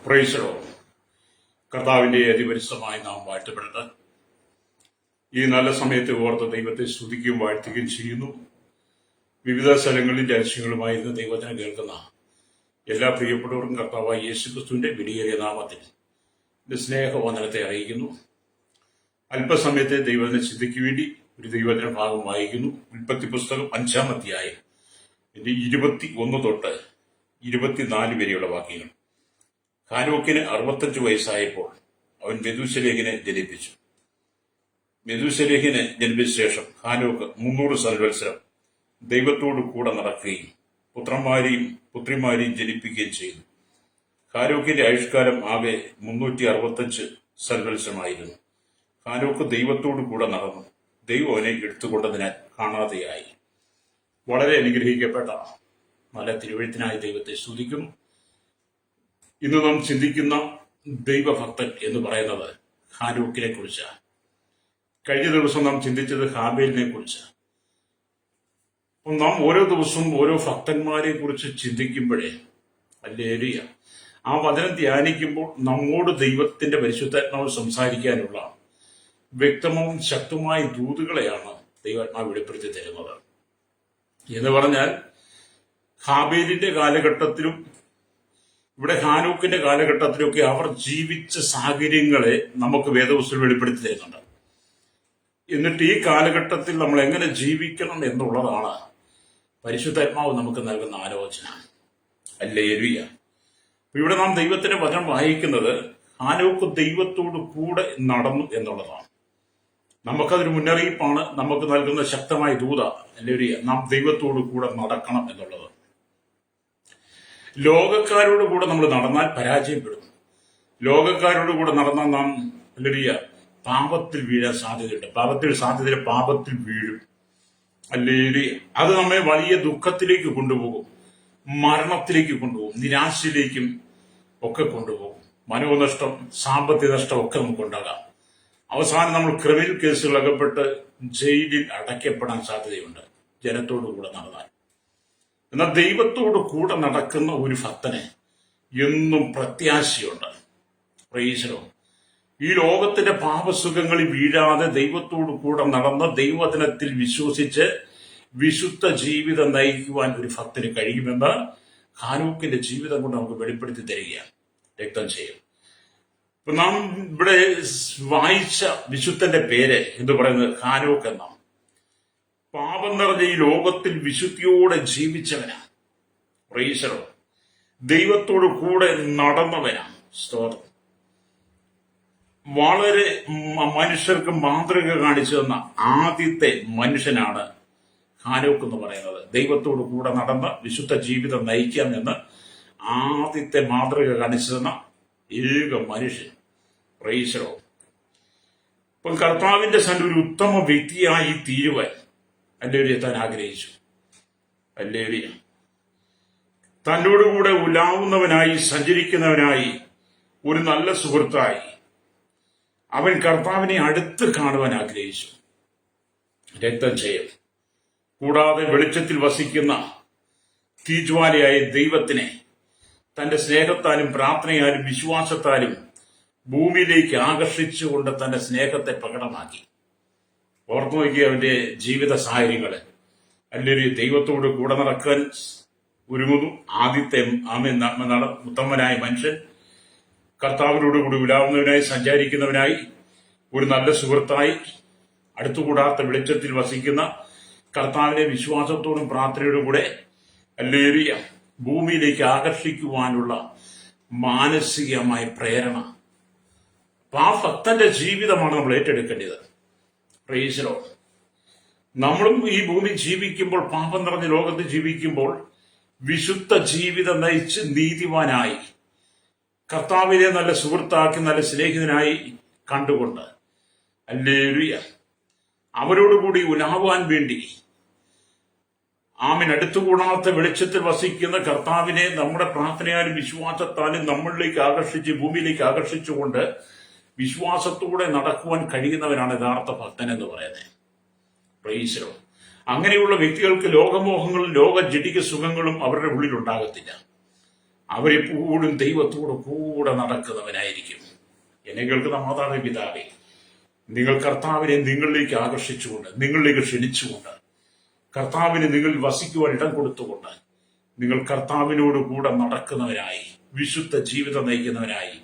Praise the Lord. കർത്താവിന്റെ അതിപരിശുദ്ധമായി നാം വാഴ്ത്തപ്പെടട്ടെ. ഈ നല്ല സമയത്ത് ഓർത്ത് ദൈവത്തെ സ്തുതിക്കുകയും വാഴ്ത്തുകയും ചെയ്യുന്നു. വിവിധ സ്ഥലങ്ങളിൽ രഹസ്യങ്ങളുമായിരുന്ന ദൈവത്തിനെ കേൾക്കുന്ന എല്ലാ പ്രിയപ്പെട്ടവർക്കും കർത്താവായ യേശുക്രിസ്തുവിന്റെ വിലയേറിയ നാമത്തിൽ എന്റെ സ്നേഹവന്ദനത്തെ അറിയിക്കുന്നു. അല്പസമയത്തെ ദൈവത്തിനെ ചിന്തയ്ക്ക് വേണ്ടി ഒരു ദൈവത്തിന്റെ ഭാഗം വായിക്കുന്നു. ഉൽപ്പത്തി പുസ്തകം 5-ാം അധ്യായം 21 തൊട്ട് 24 വരെയുള്ള വാക്യങ്ങൾ. ഹാനോക്കിന് 65 വയസ്സായപ്പോൾ അവൻ മെഥൂശലേഹിനെ ജനിപ്പിച്ചു. മെഥൂശലേഹിനെ ജനിപ്പിച്ച ശേഷം ഹാനോക്ക് 300 സംവത്സരം ദൈവത്തോടു കൂടെ നടക്കുകയും പുത്രന്മാരെയും പുത്രിമാരെയും ജനിപ്പിക്കുകയും ചെയ്തു. ഹാനോക്കിന്റെ ആയുഷ്കാലം ആകെ 365 സംവത്സരമായിരുന്നു. ഹാനോക്ക് ദൈവത്തോടു കൂടെ നടന്നു. ദൈവം അവനെ എടുത്തുകൊണ്ടതിനാൽ കാണാതെയായി. വളരെ അനുഗ്രഹിക്കപ്പെട്ട നല്ല തിരുവെഴുത്തിനായി ദൈവത്തെ സ്തുതിക്കുന്നു. ഇന്ന് നാം ചിന്തിക്കുന്ന ദൈവഭക്തൻ എന്ന് പറയുന്നത് ഹാനോക്കിനെ കുറിച്ചാണ്. കഴിഞ്ഞ ദിവസം നാം ചിന്തിച്ചത് ഹാബേലിനെ കുറിച്ചാണ്. നാം ഓരോ ദിവസവും ഓരോ ഭക്തന്മാരെ കുറിച്ച് ചിന്തിക്കുമ്പോഴേ ഹല്ലേലൂയ ആ വചനം ധ്യാനിക്കുമ്പോൾ നമ്മോട് ദൈവത്തിന്റെ പരിശുദ്ധാത്മാവ് സംസാരിക്കാനുള്ള വ്യക്തവും ശക്തമായ ദൂതുകളെയാണ് ദൈവാത്മാവ് വെളിപ്പെടുത്തി തരുന്നത്. എന്ന് പറഞ്ഞാൽ ഹാബേലിന്റെ കാലഘട്ടത്തിലും ഇവിടെ ഹാനോക്കിന്റെ കാലഘട്ടത്തിലൊക്കെ അവർ ജീവിച്ച സാഹചര്യങ്ങളെ നമുക്ക് വേദപുസ്തകം വെളിപ്പെടുത്തി തരുന്നുണ്ട്. എന്നിട്ട് ഈ കാലഘട്ടത്തിൽ നമ്മൾ എങ്ങനെ ജീവിക്കണം എന്നുള്ളതാണ് പരിശുദ്ധാത്മാവ് നമുക്ക് നൽകുന്ന ആലോചന. ഹല്ലേലൂയ. ഇവിടെ നാം ദൈവത്തിന്റെ വചനം വായിക്കുന്നത് ഹാനോക്ക് ദൈവത്തോട് കൂടെ നടന്നു എന്നുള്ളതാണ്. നമുക്കതൊരു മുന്നറിയിപ്പാണ്, നമുക്ക് നൽകുന്ന ശക്തമായ ദൂത. ഹല്ലേലൂയ. നാം ദൈവത്തോട് കൂടെ നടക്കണം എന്നുള്ളത്. ലോകക്കാരോട് കൂടെ നമ്മൾ നടന്നാൽ പരാജയപ്പെടും. ലോകക്കാരോട് കൂടെ നടന്നാൽ നാം ഹല്ലേലൂയ പാപത്തിൽ വീഴാൻ സാധ്യതയുണ്ട്. പാപത്തിൽ വീഴും. ഹല്ലേലൂയ. അത് നമ്മെ വലിയ ദുഃഖത്തിലേക്ക് കൊണ്ടുപോകും, മരണത്തിലേക്ക് കൊണ്ടുപോകും, നിരാശയിലേക്കും ഒക്കെ കൊണ്ടുപോകും. മനോനഷ്ടം, സാമ്പത്തിക നഷ്ടം ഒക്കെ നമുക്കുണ്ടാകാം. അവസാനം നമ്മൾ ക്രിമിനൽ കേസുകൾ അകപ്പെട്ട് ജയിലിൽ അടയ്ക്കപ്പെടാൻ സാധ്യതയുണ്ട് ജനത്തോടു കൂടെ നടന്നാൽ. എന്നാൽ ദൈവത്തോട് കൂടെ നടക്കുന്ന ഒരു ഭക്തന് എന്നും പ്രത്യാശയുണ്ട്. Praise the Lord. ഈ ലോകത്തിന്റെ പാപസുഖങ്ങളിൽ വീഴാതെ ദൈവത്തോടു കൂടെ നടന്ന് ദൈവവചനത്തിൽ വിശ്വസിച്ച് വിശുദ്ധ ജീവിതം നയിക്കുവാൻ ഒരു ഭക്തന് കഴിയുമെന്ന് ഹാനോക്കിന്റെ ജീവിതം കൊണ്ട് നമുക്ക് വെളിപ്പെടുത്തി തരികയാണ്. രക്തം ചെയ്യും. ഇപ്പൊ നാം ഇവിടെ വായിച്ച വിശുദ്ധന്റെ പേര് എന്ന് പറയുന്നത് ഹാനോക്ക് എന്നാണ്. പാപം നിറഞ്ഞ ഈ ലോകത്തിൽ വിശുദ്ധിയോടെ ജീവിച്ചവനാണ്. Praise the Lord. ദൈവത്തോട് കൂടെ നടന്നവനാണ്. സ്തോത്രം. വളരെ മനുഷ്യർക്ക് മാതൃക കാണിച്ചു തന്ന ആദ്യത്തെ മനുഷ്യനാണ് ഹാനോക്ക് എന്ന് പറയുന്നത്. ദൈവത്തോട് കൂടെ നടന്ന് വിശുദ്ധ ജീവിതം നയിക്കാം എന്ന് ആദ്യത്തെ മാതൃക കാണിച്ചു തന്ന ഏക മനുഷ്യൻ. Praise the Lord. ഇപ്പം കർത്താവിന്റെ സന്നിധിയിൽ ഒരു ഉത്തമ വ്യക്തിയായി തീരുവാൻ ഹല്ലേലൂയ താൻ ആഗ്രഹിച്ചു. ഹല്ലേലൂയ. തന്നോടുകൂടെ ഉലാവുന്നവനായി, സഞ്ചരിക്കുന്നവനായി, ഒരു നല്ല സുഹൃത്തായി അവൻ കർത്താവിനെ അടുത്ത് കാണുവാൻ ആഗ്രഹിച്ചു. രക്തം ചെയ്യും. കൂടാതെ വെളിച്ചത്തിൽ വസിക്കുന്ന തീജ്വാലയായ ദൈവത്തിനെ തന്റെ സ്നേഹത്താലും പ്രാർത്ഥനയാലും വിശ്വാസത്താലും ഭൂമിയിലേക്ക് ആകർഷിച്ചുകൊണ്ട് തന്റെ സ്നേഹത്തെ പ്രകടമാക്കി. ഓർത്തു നോക്കിയ അവന്റെ ജീവിത സാഹചര്യങ്ങള്. അല്ലെങ്കിൽ ദൈവത്തോട് കൂടെ നടക്കാൻ ഒരുങ്ങുന്നു. ആദ്യത്തെ ഉത്തമനായ മനുഷ്യൻ, കർത്താവിനോട് കൂടി ഉലാവുന്നവനായി, സഞ്ചരിക്കുന്നവനായി, ഒരു നല്ല സുഹൃത്തായി, അടുത്തുകൂടാത്ത വെളിച്ചത്തിൽ വസിക്കുന്ന കർത്താവിനെ വിശ്വാസത്തോടും പ്രാർത്ഥനയോടും കൂടെ ഹല്ലേലൂയ ഭൂമിയിലേക്ക് ആകർഷിക്കുവാനുള്ള മാനസികമായ പ്രേരണ. അപ്പൊ ആ ഭക്തന്റെ ജീവിതമാണ് നമ്മൾ ഏറ്റെടുക്കേണ്ടത്. Praise the Lord. നമ്മളും ഈ ഭൂമി ജീവിക്കുമ്പോൾ, പാപം നിറഞ്ഞ ലോകത്ത് ജീവിക്കുമ്പോൾ, വിശുദ്ധ ജീവിതം നയിച്ച് നീതിമാനായി കർത്താവിനെ നല്ല സുഹൃത്താക്കി, നല്ല സ്നേഹിതനായി കണ്ടുകൊണ്ട് ഹല്ലേലൂയ അവരോടുകൂടി ഉലാവാൻ വേണ്ടി ആമേൻ അടുത്തുകൂടാത്ത വെളിച്ചത്തിൽ വസിക്കുന്ന കർത്താവിനെ നമ്മുടെ പ്രാർത്ഥനയാലും വിശ്വാസത്താലും നമ്മളിലേക്ക് ആകർഷിച്ച് ഭൂമിയിലേക്ക് ആകർഷിച്ചുകൊണ്ട് വിശ്വാസത്തോടെ നടക്കുവാൻ കഴിയുന്നവനാണ് യഥാർത്ഥ ഭക്തൻ എന്ന് പറയുന്നത്. Praise the Lord. അങ്ങനെയുള്ള വ്യക്തികൾക്ക് ലോകമോഹങ്ങളും ലോക ജഡിക സുഖങ്ങളും അവരുടെ ഉള്ളിൽ ഉണ്ടാകത്തില്ല. അവരെപ്പോഴും ദൈവത്തോട് കൂടെ നടക്കുന്നവനായിരിക്കും. എന്നെ കേൾക്കുന്ന മാതാവേ, പിതാവേ, നിങ്ങൾ കർത്താവിനെ നിങ്ങളിലേക്ക് ആകർഷിച്ചുകൊണ്ട്, നിങ്ങളിലേക്ക് ക്ഷണിച്ചുകൊണ്ട്, കർത്താവിന് നിങ്ങളിൽ വസിക്കുവാൻ ഇടം കൊടുത്തുകൊണ്ട്, നിങ്ങൾ കർത്താവിനോട് കൂടെ നടക്കുന്നവരായി, വിശുദ്ധ ജീവിതം നയിക്കുന്നവരായി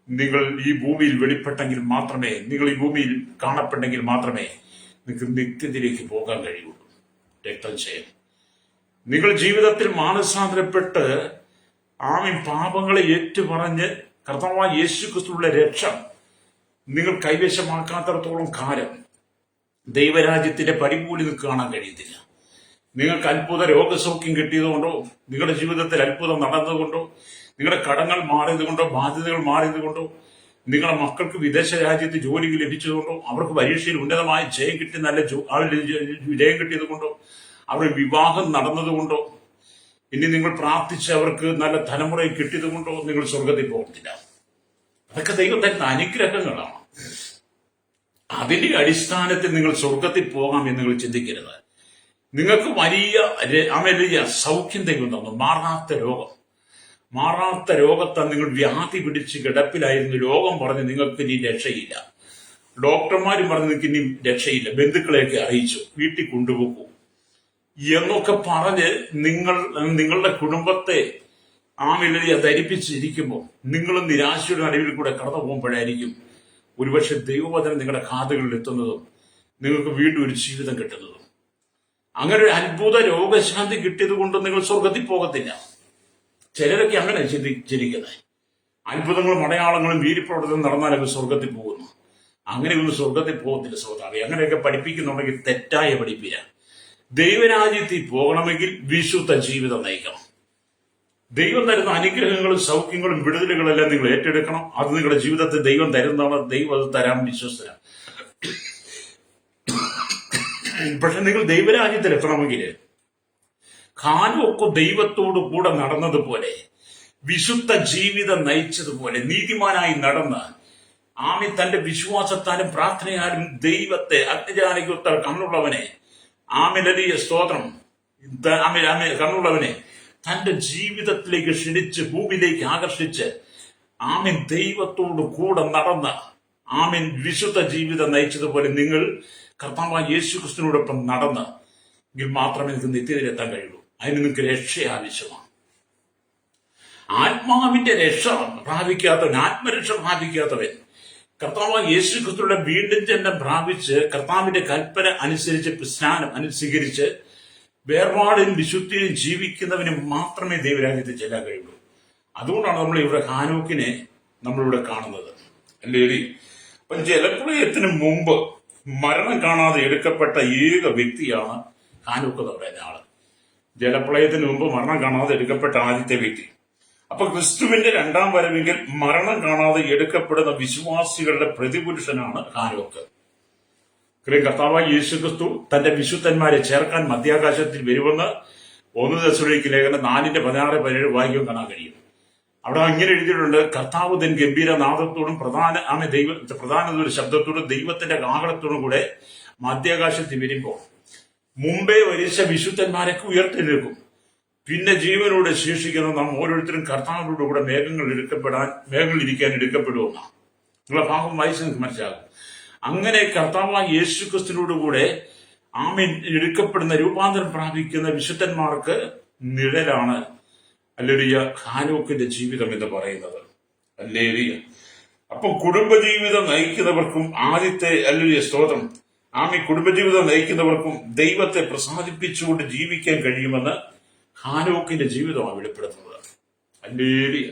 നിങ്ങൾ ഈ ഭൂമിയിൽ വെളിപ്പെട്ടെങ്കിൽ മാത്രമേ, നിങ്ങൾ ഈ ഭൂമിയിൽ കാണപ്പെട്ടെങ്കിൽ മാത്രമേ നിങ്ങൾക്ക് നിത്യത്തിലേക്ക് പോകാൻ കഴിയുള്ളൂ. രക്തം ചെയ്യും. നിങ്ങൾ ജീവിതത്തിൽ മാനസാന്തരപ്പെട്ട് പാപങ്ങളെ ഏറ്റുപറഞ്ഞ് കർത്താവായ യേശുക്രിസ്തുവിന്റെ രക്ഷ നിങ്ങൾ കൈവശമാക്കാത്തിടത്തോളം കാലം ദൈവരാജ്യത്തിന്റെ പരിപൂർണ്ണത നിങ്ങൾക്ക് കാണാൻ കഴിയത്തില്ല. നിങ്ങൾക്ക് അത്ഭുത രോഗസൗഖ്യം കിട്ടിയതുകൊണ്ടോ, നിങ്ങളുടെ ജീവിതത്തിൽ അത്ഭുതം നടന്നതുകൊണ്ടോ, നിങ്ങളുടെ കടങ്ങൾ മാറിയതുകൊണ്ടോ, ബാധ്യതകൾ മാറിയതുകൊണ്ടോ, നിങ്ങളുടെ മക്കൾക്ക് വിദേശ രാജ്യത്ത് ജോലി ലഭിച്ചതുകൊണ്ടോ, അവർക്ക് പരീക്ഷയിൽ ഉന്നതമായ ജയം കിട്ടി, ജയം കിട്ടിയതുകൊണ്ടോ, അവരുടെ വിവാഹം നടന്നതുകൊണ്ടോ, ഇനി നിങ്ങൾ പ്രാർത്ഥിച്ച് അവർക്ക് നല്ല തലമുറയെ കിട്ടിയതുകൊണ്ടോ നിങ്ങൾ സ്വർഗത്തിൽ പോകത്തില്ല. അതൊക്കെ ദൈവം തരുന്ന അനുഗ്രഹങ്ങളാണ്. അതിന്റെ അടിസ്ഥാനത്തിൽ നിങ്ങൾ സ്വർഗത്തിൽ പോകാം എന്ന് നിങ്ങൾ ചിന്തിക്കരുത്. നിങ്ങൾക്ക് വലിയ സൗഖ്യം ദൈവം തന്നു. മാറാത്ത രോഗത്തെ നിങ്ങൾ വ്യാധി പിടിച്ച് കിടപ്പിലായിരുന്നു. രോഗം പറഞ്ഞ് നിങ്ങൾക്ക് ഇനി രക്ഷയില്ല. ഡോക്ടർമാരും പറഞ്ഞ് നിങ്ങൾക്ക് ഇനി രക്ഷയില്ല. ബന്ധുക്കളെയൊക്കെ അറിയിച്ചു, വീട്ടിൽ കൊണ്ടുപോകൂ എന്നൊക്കെ പറഞ്ഞ് നിങ്ങളുടെ കുടുംബത്തെ ധരിപ്പിച്ചിരിക്കുമ്പോൾ നിങ്ങളും നിരാശയുടെ നടുവിൽ കൂടെ കടന്നു പോകുമ്പോഴായിരിക്കും ഒരുപക്ഷെ ദൈവവചനം നിങ്ങളുടെ കാതുകളിൽ എത്തുന്നതും നിങ്ങൾക്ക് വീണ്ടും ഒരു ജീവിതം കിട്ടുന്നതും. അങ്ങനെ ഒരു അത്ഭുത രോഗശാന്തി കിട്ടിയത് കൊണ്ട് നിങ്ങൾ സ്വർഗത്തിൽ പോകത്തില്ല. ചിലരൊക്കെ അങ്ങനെ ചിന്തിച്ചിരിക്കുന്നത്. അത്ഭുതങ്ങളും അടയാളങ്ങളും വീര്യപ്രവർത്തനം നടന്നാലൊക്കെ സ്വർഗത്തിൽ പോകുന്നു. അങ്ങനെയൊന്നും സ്വർഗത്തിൽ പോകത്തില്ല സഹോദരൻ. അങ്ങനെയൊക്കെ പഠിപ്പിക്കുന്നുണ്ടെങ്കിൽ തെറ്റായ പഠിപ്പില്ല. ദൈവരാജ്യത്തിൽ പോകണമെങ്കിൽ വിശുദ്ധ ജീവിതം നയിക്കണം. ദൈവം തരുന്ന അനുഗ്രഹങ്ങളും സൗഖ്യങ്ങളും വിടുതലുകളെല്ലാം നിങ്ങൾ ഏറ്റെടുക്കണം. അത് നിങ്ങളുടെ ജീവിതത്തിൽ ദൈവം തരുന്നതാണ്. ദൈവം അത് തരാൻ വിശ്വസ്തരാണ്. പക്ഷെ നിങ്ങൾ ദൈവരാജ്യത്തിൽ എത്തണമെങ്കിൽ ഹാനോക്ക് ദൈവത്തോടു കൂടെ നടന്നതുപോലെ, വിശുദ്ധ ജീവിതം നയിച്ചതുപോലെ, നീതിമാനായി നടന്ന് തന്റെ വിശ്വാസത്താലും പ്രാർത്ഥനയാലും ദൈവത്തെ അഗ്നിജാലയ്ക്കൊത്ത കണ്ണുള്ളവനെ വലിയ സ്തോത്രം കണ്ണുള്ളവനെ തന്റെ ജീവിതത്തിലേക്ക് ക്ഷണിച്ച് ഭൂമിയിലേക്ക് ആകർഷിച്ച് ദൈവത്തോട് കൂടെ നടന്ന വിശുദ്ധ ജീവിതം നയിച്ചതുപോലെ നിങ്ങൾ കർത്താവായ യേശുക്രിസ്തുവിനോടൊപ്പം നടന്ന് എങ്കിൽ മാത്രമേ നിങ്ങൾക്ക് നിത്യതയിലെത്താൻ കഴിയുള്ളൂ. അതിന് നിങ്ങൾക്ക് രക്ഷ ആവശ്യമാണ്. ആത്മാവിന്റെ രക്ഷ പ്രാപിക്കാത്തവൻ, ആത്മരക്ഷ പ്രാപിക്കാത്തവൻ കർത്താവായ യേശുക്രിസ്തുവിന്റെ വീണ്ടും ജന്മം പ്രാപിച്ച് കർത്താവിന്റെ കൽപ്പന അനുസരിച്ച് സ്നാനം അനുസ്വീകരിച്ച് വേർപാടിനും വിശുദ്ധിയിലും ജീവിക്കുന്നവന് മാത്രമേ ദൈവരാജ്യത്തിൽ ചെല്ലാൻ കഴിയുള്ളൂ. അതുകൊണ്ടാണ് നമ്മൾ ഇവിടെ ഹാനോക്കിനെ നമ്മളിവിടെ കാണുന്നത്. അല്ലേ? അപ്പം ജലപ്രളയത്തിന് മുമ്പ് മരണം കാണാതെ എടുക്കപ്പെട്ട ഏക വ്യക്തിയാണ് ഹാനോക്ക് എന്ന് പറയുന്ന ആള്. ജലപ്രളയത്തിന് മുമ്പ് മരണം കാണാതെ എടുക്കപ്പെട്ട ആദ്യത്തെ വ്യക്തി. അപ്പൊ ക്രിസ്തുവിന്റെ രണ്ടാം വരവെങ്കിൽ മരണം കാണാതെ എടുക്കപ്പെടുന്ന വിശ്വാസികളുടെ പ്രതിപുരുഷനാണ് ഹാനോക്ക്. കർത്താവായ യേശുക്രിസ്തു തന്റെ വിശുദ്ധന്മാരെ ചേർക്കാൻ മധ്യാകാശത്തിൽ വരുമെന്ന് 1 തെസ്സലോനിക്ക ലേഖനം 4:16-17 വായിക്കാൻ കാണാൻ കഴിയും. അവിടെ ഇങ്ങനെ എഴുതിയിട്ടുണ്ട്: കർത്താവ് തൻ ഗംഭീര നാദത്തോടും പ്രധാന ശബ്ദത്തോടും ദൈവത്തിന്റെ കാഹളത്തോടും കൂടെ മധ്യാകാശത്തിൽ വരുമ്പോൾ മുമ്പേ വരിച്ച വിശുദ്ധന്മാരൊക്കെ ഉയർത്തെഴുന്നേൽക്കും. പിന്നെ ജീവനോടെ ശേഷിക്കുന്ന നാം ഓരോരുത്തരും കർത്താവിനോട് കൂടെ മേഘങ്ങളിൽ ഇരിക്കാൻ എടുക്കപ്പെടുമെന്നാണ്. നിങ്ങളെ ഭാഗം വായിച്ച് നിങ്ങൾക്ക് മനസ്സിലാകും. അങ്ങനെ കർത്താവായ യേശുക്രിസ്തുവിനോട് കൂടെ എടുക്കപ്പെടുന്ന, രൂപാന്തരം പ്രാപിക്കുന്ന വിശുദ്ധന്മാർക്ക് നിഴലാണ് ഹല്ലേലൂയ ഹാനോക്കിന്റെ ജീവിതം എന്ന് പറയുന്നത്. ഹല്ലേലൂയ. അപ്പം കുടുംബജീവിതം നയിക്കുന്നവർക്കും ആദ്യത്തെ ഹല്ലേലൂയ സ്തോത്രം കുടുംബജീവിതം നയിക്കുന്നവർക്കും ദൈവത്തെ പ്രസാദിപ്പിച്ചുകൊണ്ട് ജീവിക്കാൻ കഴിയുമെന്ന് ഹാനോക്കിന്റെ ജീവിതമാണ് വെളിപ്പെടുത്തുന്നത്. ഹല്ലേലൂയ.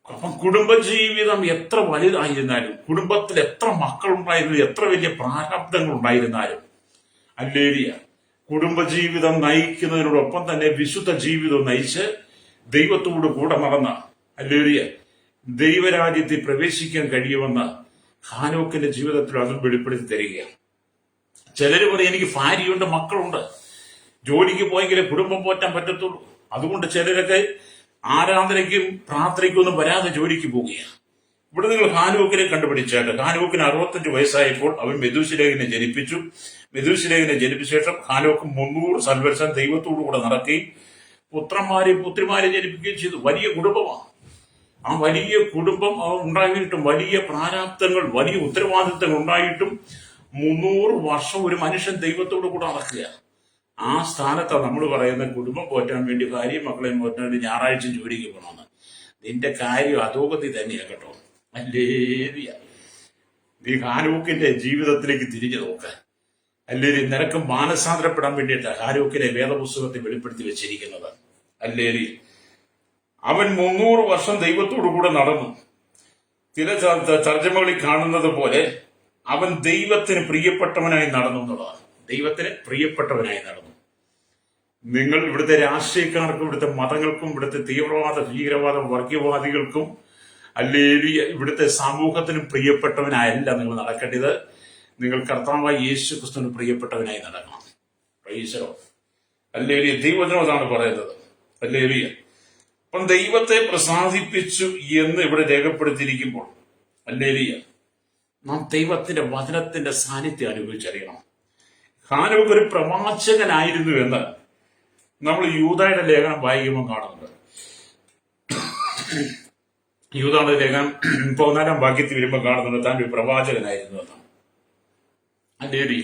അപ്പം കുടുംബജീവിതം എത്ര വലുതായിരുന്നാലും, കുടുംബത്തിൽ എത്ര മക്കളുണ്ടായിരുന്നാലും, എത്ര വലിയ പ്രാരാബ്ദങ്ങൾ ഉണ്ടായിരുന്നാലും, ഹല്ലേലൂയ, കുടുംബജീവിതം നയിക്കുന്നതിനോടൊപ്പം തന്നെ വിശുദ്ധ ജീവിതം നയിച്ച് ദൈവത്തോട് കൂടെ നടന്ന ഹല്ലേലൂയ ദൈവരാജ്യത്തിൽ പ്രവേശിക്കാൻ കഴിയുമെന്ന് ഹാനോക്കിന്റെ ജീവിതത്തിൽ അതും വെളിപ്പെടുത്തി തരികയാണ്. ചിലര് പറയും, എനിക്ക് ഭാര്യയുണ്ട്, മക്കളുണ്ട്, ജോലിക്ക് പോയെങ്കിലേ കുടുംബം പോറ്റാൻ പറ്റത്തുള്ളൂ. അതുകൊണ്ട് ചിലരൊക്കെ ആരാധനയ്ക്കും പ്രാർത്ഥനയ്ക്കും ഒന്നും വരാതെ ജോലിക്ക് പോവുകയാണ്. ഇവിടെ നിങ്ങൾ ഹാനോക്കിനെ കണ്ടുപിടിച്ചാൽ, ഹാനോക്കിന് 65 വയസ്സായപ്പോൾ അവൻ മെഥൂശലേഖനെ ജനിപ്പിച്ചു. മെഥൂശലേഖനെ ജനിപ്പിച്ച ശേഷം ഹാനോക്ക് 300 സംവത്സരം ദൈവത്തോടു കൂടെ നടക്കുകയും പുത്രന്മാരെയും പുത്രിമാരെയും ജനിപ്പിക്കുകയും ചെയ്തു. വലിയ കുടുംബമാണ്. ആ വലിയ കുടുംബം ഉണ്ടായിട്ടും വലിയ പ്രാരാബ്ദങ്ങൾ, വലിയ ഉത്തരവാദിത്തങ്ങൾ ഉണ്ടായിട്ടും 300 വർഷം ഒരു മനുഷ്യൻ ദൈവത്തോടു കൂടെ നടക്കുക. ആ സ്ഥാനത്താണ് നമ്മൾ പറയുന്ന കുടുംബം പോറ്റാൻ വേണ്ടി ഭാര്യയും മക്കളെയും പോറ്റാൻ വേണ്ടി ഞായറാഴ്ച ജോലിക്ക് പോകണമെന്ന്. നിന്റെ കാര്യം അധോഗതി തന്നെയാ കേട്ടോ. അല്ലേലിയ. നീ ഹാനൂക്കിന്റെ ജീവിതത്തിലേക്ക് തിരിഞ്ഞു നോക്ക്. അല്ലേലി. നിനക്ക് മാനസാന്തരപ്പെടാൻ വേണ്ടിയിട്ടാണ് ഹാനൂക്കിനെ വേദപുസ്തകത്തിൽ വെളിപ്പെടുത്തി വെച്ചിരിക്കുന്നത്. അല്ലേലി. അവൻ 300 വർഷം ദൈവത്തോടു കൂടെ നടന്നു. ചില തർജ്ജമകളിൽ കാണുന്നത് പോലെ അവൻ ദൈവത്തിന് പ്രിയപ്പെട്ടവനായി നടന്നു എന്നുള്ളതാണ്. ദൈവത്തിന് പ്രിയപ്പെട്ടവനായി നടന്നു. നിങ്ങൾ ഇവിടുത്തെ രാഷ്ട്രീയക്കാർക്കും ഇവിടുത്തെ മതങ്ങൾക്കും ഇവിടുത്തെ തീവ്രവാദ ഭീകരവാദ വർഗീയവാദികൾക്കും അല്ലേലൂയ ഇവിടുത്തെ സമൂഹത്തിനും പ്രിയപ്പെട്ടവനായല്ല നിങ്ങൾ നടക്കേണ്ടത്. നിങ്ങൾ കർത്താവായ യേശു ക്രിസ്തുവിന് പ്രിയപ്പെട്ടവനായി നടക്കണം. പ്രൈസലോ. അല്ലേലൂയ. ദൈവവചനം അതാണ് പറയുന്നത്. അല്ലേലൂയ. അപ്പം ദൈവത്തെ പ്രസാദിപ്പിച്ചു എന്ന് ഇവിടെ രേഖപ്പെടുത്തിയിരിക്കുമ്പോൾ അല്ലേലൂയ നാം ദൈവത്തിന്റെ വചനത്തിന്റെ സാന്നിധ്യം അനുഭവിച്ചറിയണം. ഹാനൂക്ക് ഒരു പ്രവാചകനായിരുന്നു എന്ന് നമ്മൾ യൂദായുടെ ലേഖനം വായിക്കുമ്പോൾ കാണുന്നുണ്ട്. യൂദായുടെ ലേഖനം 14-ാം വാക്യത്തിൽ വരുമ്പോൾ കാണുന്നുണ്ട് താൻ ഒരു പ്രവാചകനായിരുന്നു എന്ന്. അല്ലേലൂയ.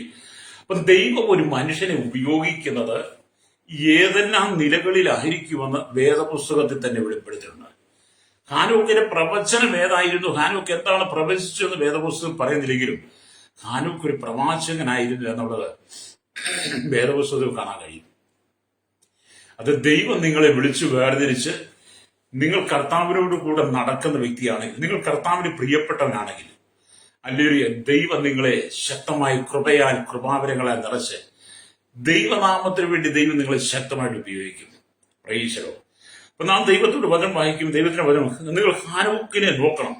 അപ്പം ദൈവം ഒരു മനുഷ്യനെ ഉപയോഗിക്കുന്നത് ഏതെല്ലാം നിലകളിലായിരിക്കുമെന്ന് വേദപുസ്തകത്തിൽ തന്നെ വെളിപ്പെടുത്തിയിട്ടുണ്ട്. ഹാനൂക്കിന്റെ പ്രവചനം ഏതായിരുന്നു, ഹാനൂക്ക് എന്താണ് പ്രവചിച്ചതെന്ന് വേദപുസ്തകം പറയുന്നില്ലെങ്കിലും ഹാനൂക്ക് ഒരു പ്രവാചകനായിരുന്നു എന്നുള്ളത് വേദപുസ്തകത്തിൽ കാണാൻ കഴിയും. അത് ദൈവം നിങ്ങളെ വിളിച്ചു വേർതിരിച്ച് നിങ്ങൾ കർത്താവിനോട് കൂടെ നടക്കുന്ന വ്യക്തിയാണെങ്കിൽ, നിങ്ങൾ കർത്താവിന് പ്രിയപ്പെട്ടവനാണെങ്കിൽ, അല്ലെങ്കിൽ ദൈവം നിങ്ങളെ ശക്തമായി കൃപയാൽ കൃപാവരങ്ങളാൽ നിറച്ച് ദൈവനാമത്തിന് വേണ്ടി ദൈവം നിങ്ങളെ ശക്തമായിട്ട് ഉപയോഗിക്കും. പ്രൈസലോ. അപ്പൊ നാം ദൈവത്തോട് വചനം വായിക്കും. ദൈവത്തിന്റെ വചനം നിങ്ങൾ ഹാനൂക്കിനെ നോക്കണം.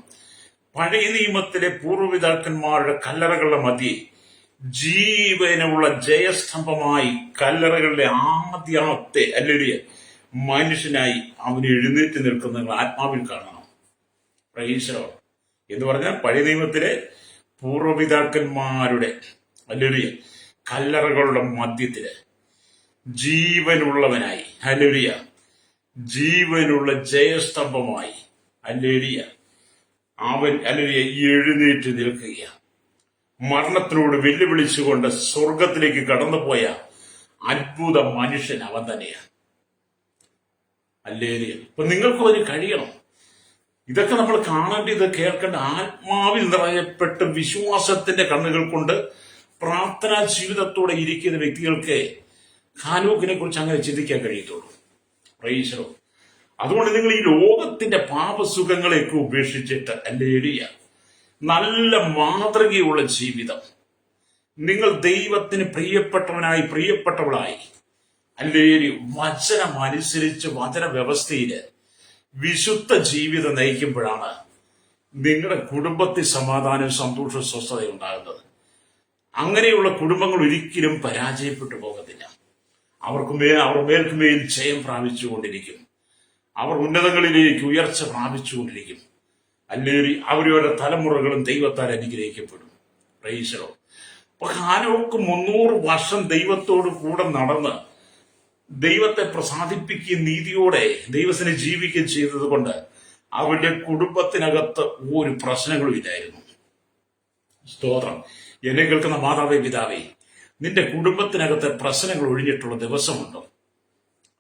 പഴയ നിയമത്തിലെ പൂർവ്വപിതാക്കന്മാരുടെ കല്ലറകളുടെ മധ്യേ ജീവനുള്ള ജയസ്തംഭമായി കല്ലറകളുടെ ആദ്യത്തെ അല്ലെങ്കിൽ മനുഷ്യനായി അവന് എഴുന്നേറ്റ് നിൽക്കുന്ന നിങ്ങൾ ആത്മാവിൽ കാണണം. പ്രൈസലോ. എന്ന് പറഞ്ഞാൽ പഴയ നിയമത്തിലെ പൂർവ്വപിതാക്കന്മാരുടെ അല്ലെങ്കിൽ കല്ലറകളുടെ മധ്യത്തില് ജീവനുള്ളവനായി ഹല്ലേലൂയ, ജീവനുള്ള ജയസ്തംഭമായി ഹല്ലേലൂയ അവൻ ഹല്ലേലൂയ എഴുന്നേറ്റ് നിൽക്കുക. മരണത്തിനോട് വെല്ലുവിളിച്ചുകൊണ്ട് സ്വർഗത്തിലേക്ക് കടന്നുപോയ അത്ഭുത മനുഷ്യൻ അവൻ തന്നെയാണ്. ഹല്ലേലൂയ. അപ്പൊ നിങ്ങൾക്കും അതിന് കഴിയണം. ഇതൊക്കെ നമ്മൾ കാണേണ്ട, ഇത് കേൾക്കേണ്ട, ആത്മാവിൽ നിറയപ്പെട്ട് വിശ്വാസത്തിന്റെ കണ്ണുകൾ കൊണ്ട് പ്രാർത്ഥനാ ജീവിതത്തോടെ ഇരിക്കുന്ന വ്യക്തികൾക്ക് ഹാനൂക്കിനെ കുറിച്ച് അങ്ങനെ ചിന്തിക്കാൻ കഴിയത്തുള്ളൂ. പ്രൈസലോ. അതുകൊണ്ട് നിങ്ങൾ ഈ ലോകത്തിന്റെ പാപസുഖങ്ങളെയൊക്കെ ഉപേക്ഷിച്ചിട്ട് ഹല്ലേലൂയ നല്ല മാതൃകയുള്ള ജീവിതം, നിങ്ങൾ ദൈവത്തിന് പ്രിയപ്പെട്ടവനായി പ്രിയപ്പെട്ടവളായി ഹല്ലേലൂയ വചനം അനുസരിച്ച് വചന വ്യവസ്ഥയില് വിശുദ്ധ ജീവിതം നയിക്കുമ്പോഴാണ് നിങ്ങളുടെ കുടുംബത്തിൽ സമാധാനവും സന്തോഷവും സ്വസ്ഥതയും ഉണ്ടാകുന്നത്. അങ്ങനെയുള്ള കുടുംബങ്ങൾ ഒരിക്കലും പരാജയപ്പെട്ടു പോകത്തില്ല. അവർ മേൽക്കുമേൽ ജയം പ്രാപിച്ചുകൊണ്ടിരിക്കും. അവർ ഉന്നതങ്ങളിലേക്ക് ഉയർച്ച പ്രാപിച്ചുകൊണ്ടിരിക്കും. അല്ലെങ്കിൽ അവരുടെ തലമുറകളും ദൈവത്താൽ അനുഗ്രഹിക്കപ്പെടും. പ്രൈസലോ. അപ്പൊ ഹാനോക്ക് 300 വർഷം ദൈവത്തോട് കൂടെ നടന്ന് ദൈവത്തെ പ്രസാദിപ്പിക്കുകയും നീതിയോടെ ദൈവത്തിന് ജീവിക്കുകയും ചെയ്തത് കൊണ്ട് അവരുടെ കുടുംബത്തിനകത്ത് ഒരു പ്രശ്നങ്ങളും ഇല്ലായിരുന്നു. സ്തോത്രം. എന്നെ കേൾക്കുന്ന മാതാവേ പിതാവേ, നിന്റെ കുടുംബത്തിനകത്തെ പ്രശ്നങ്ങൾ ഒഴിഞ്ഞിട്ടുള്ള ദിവസമുണ്ടോ?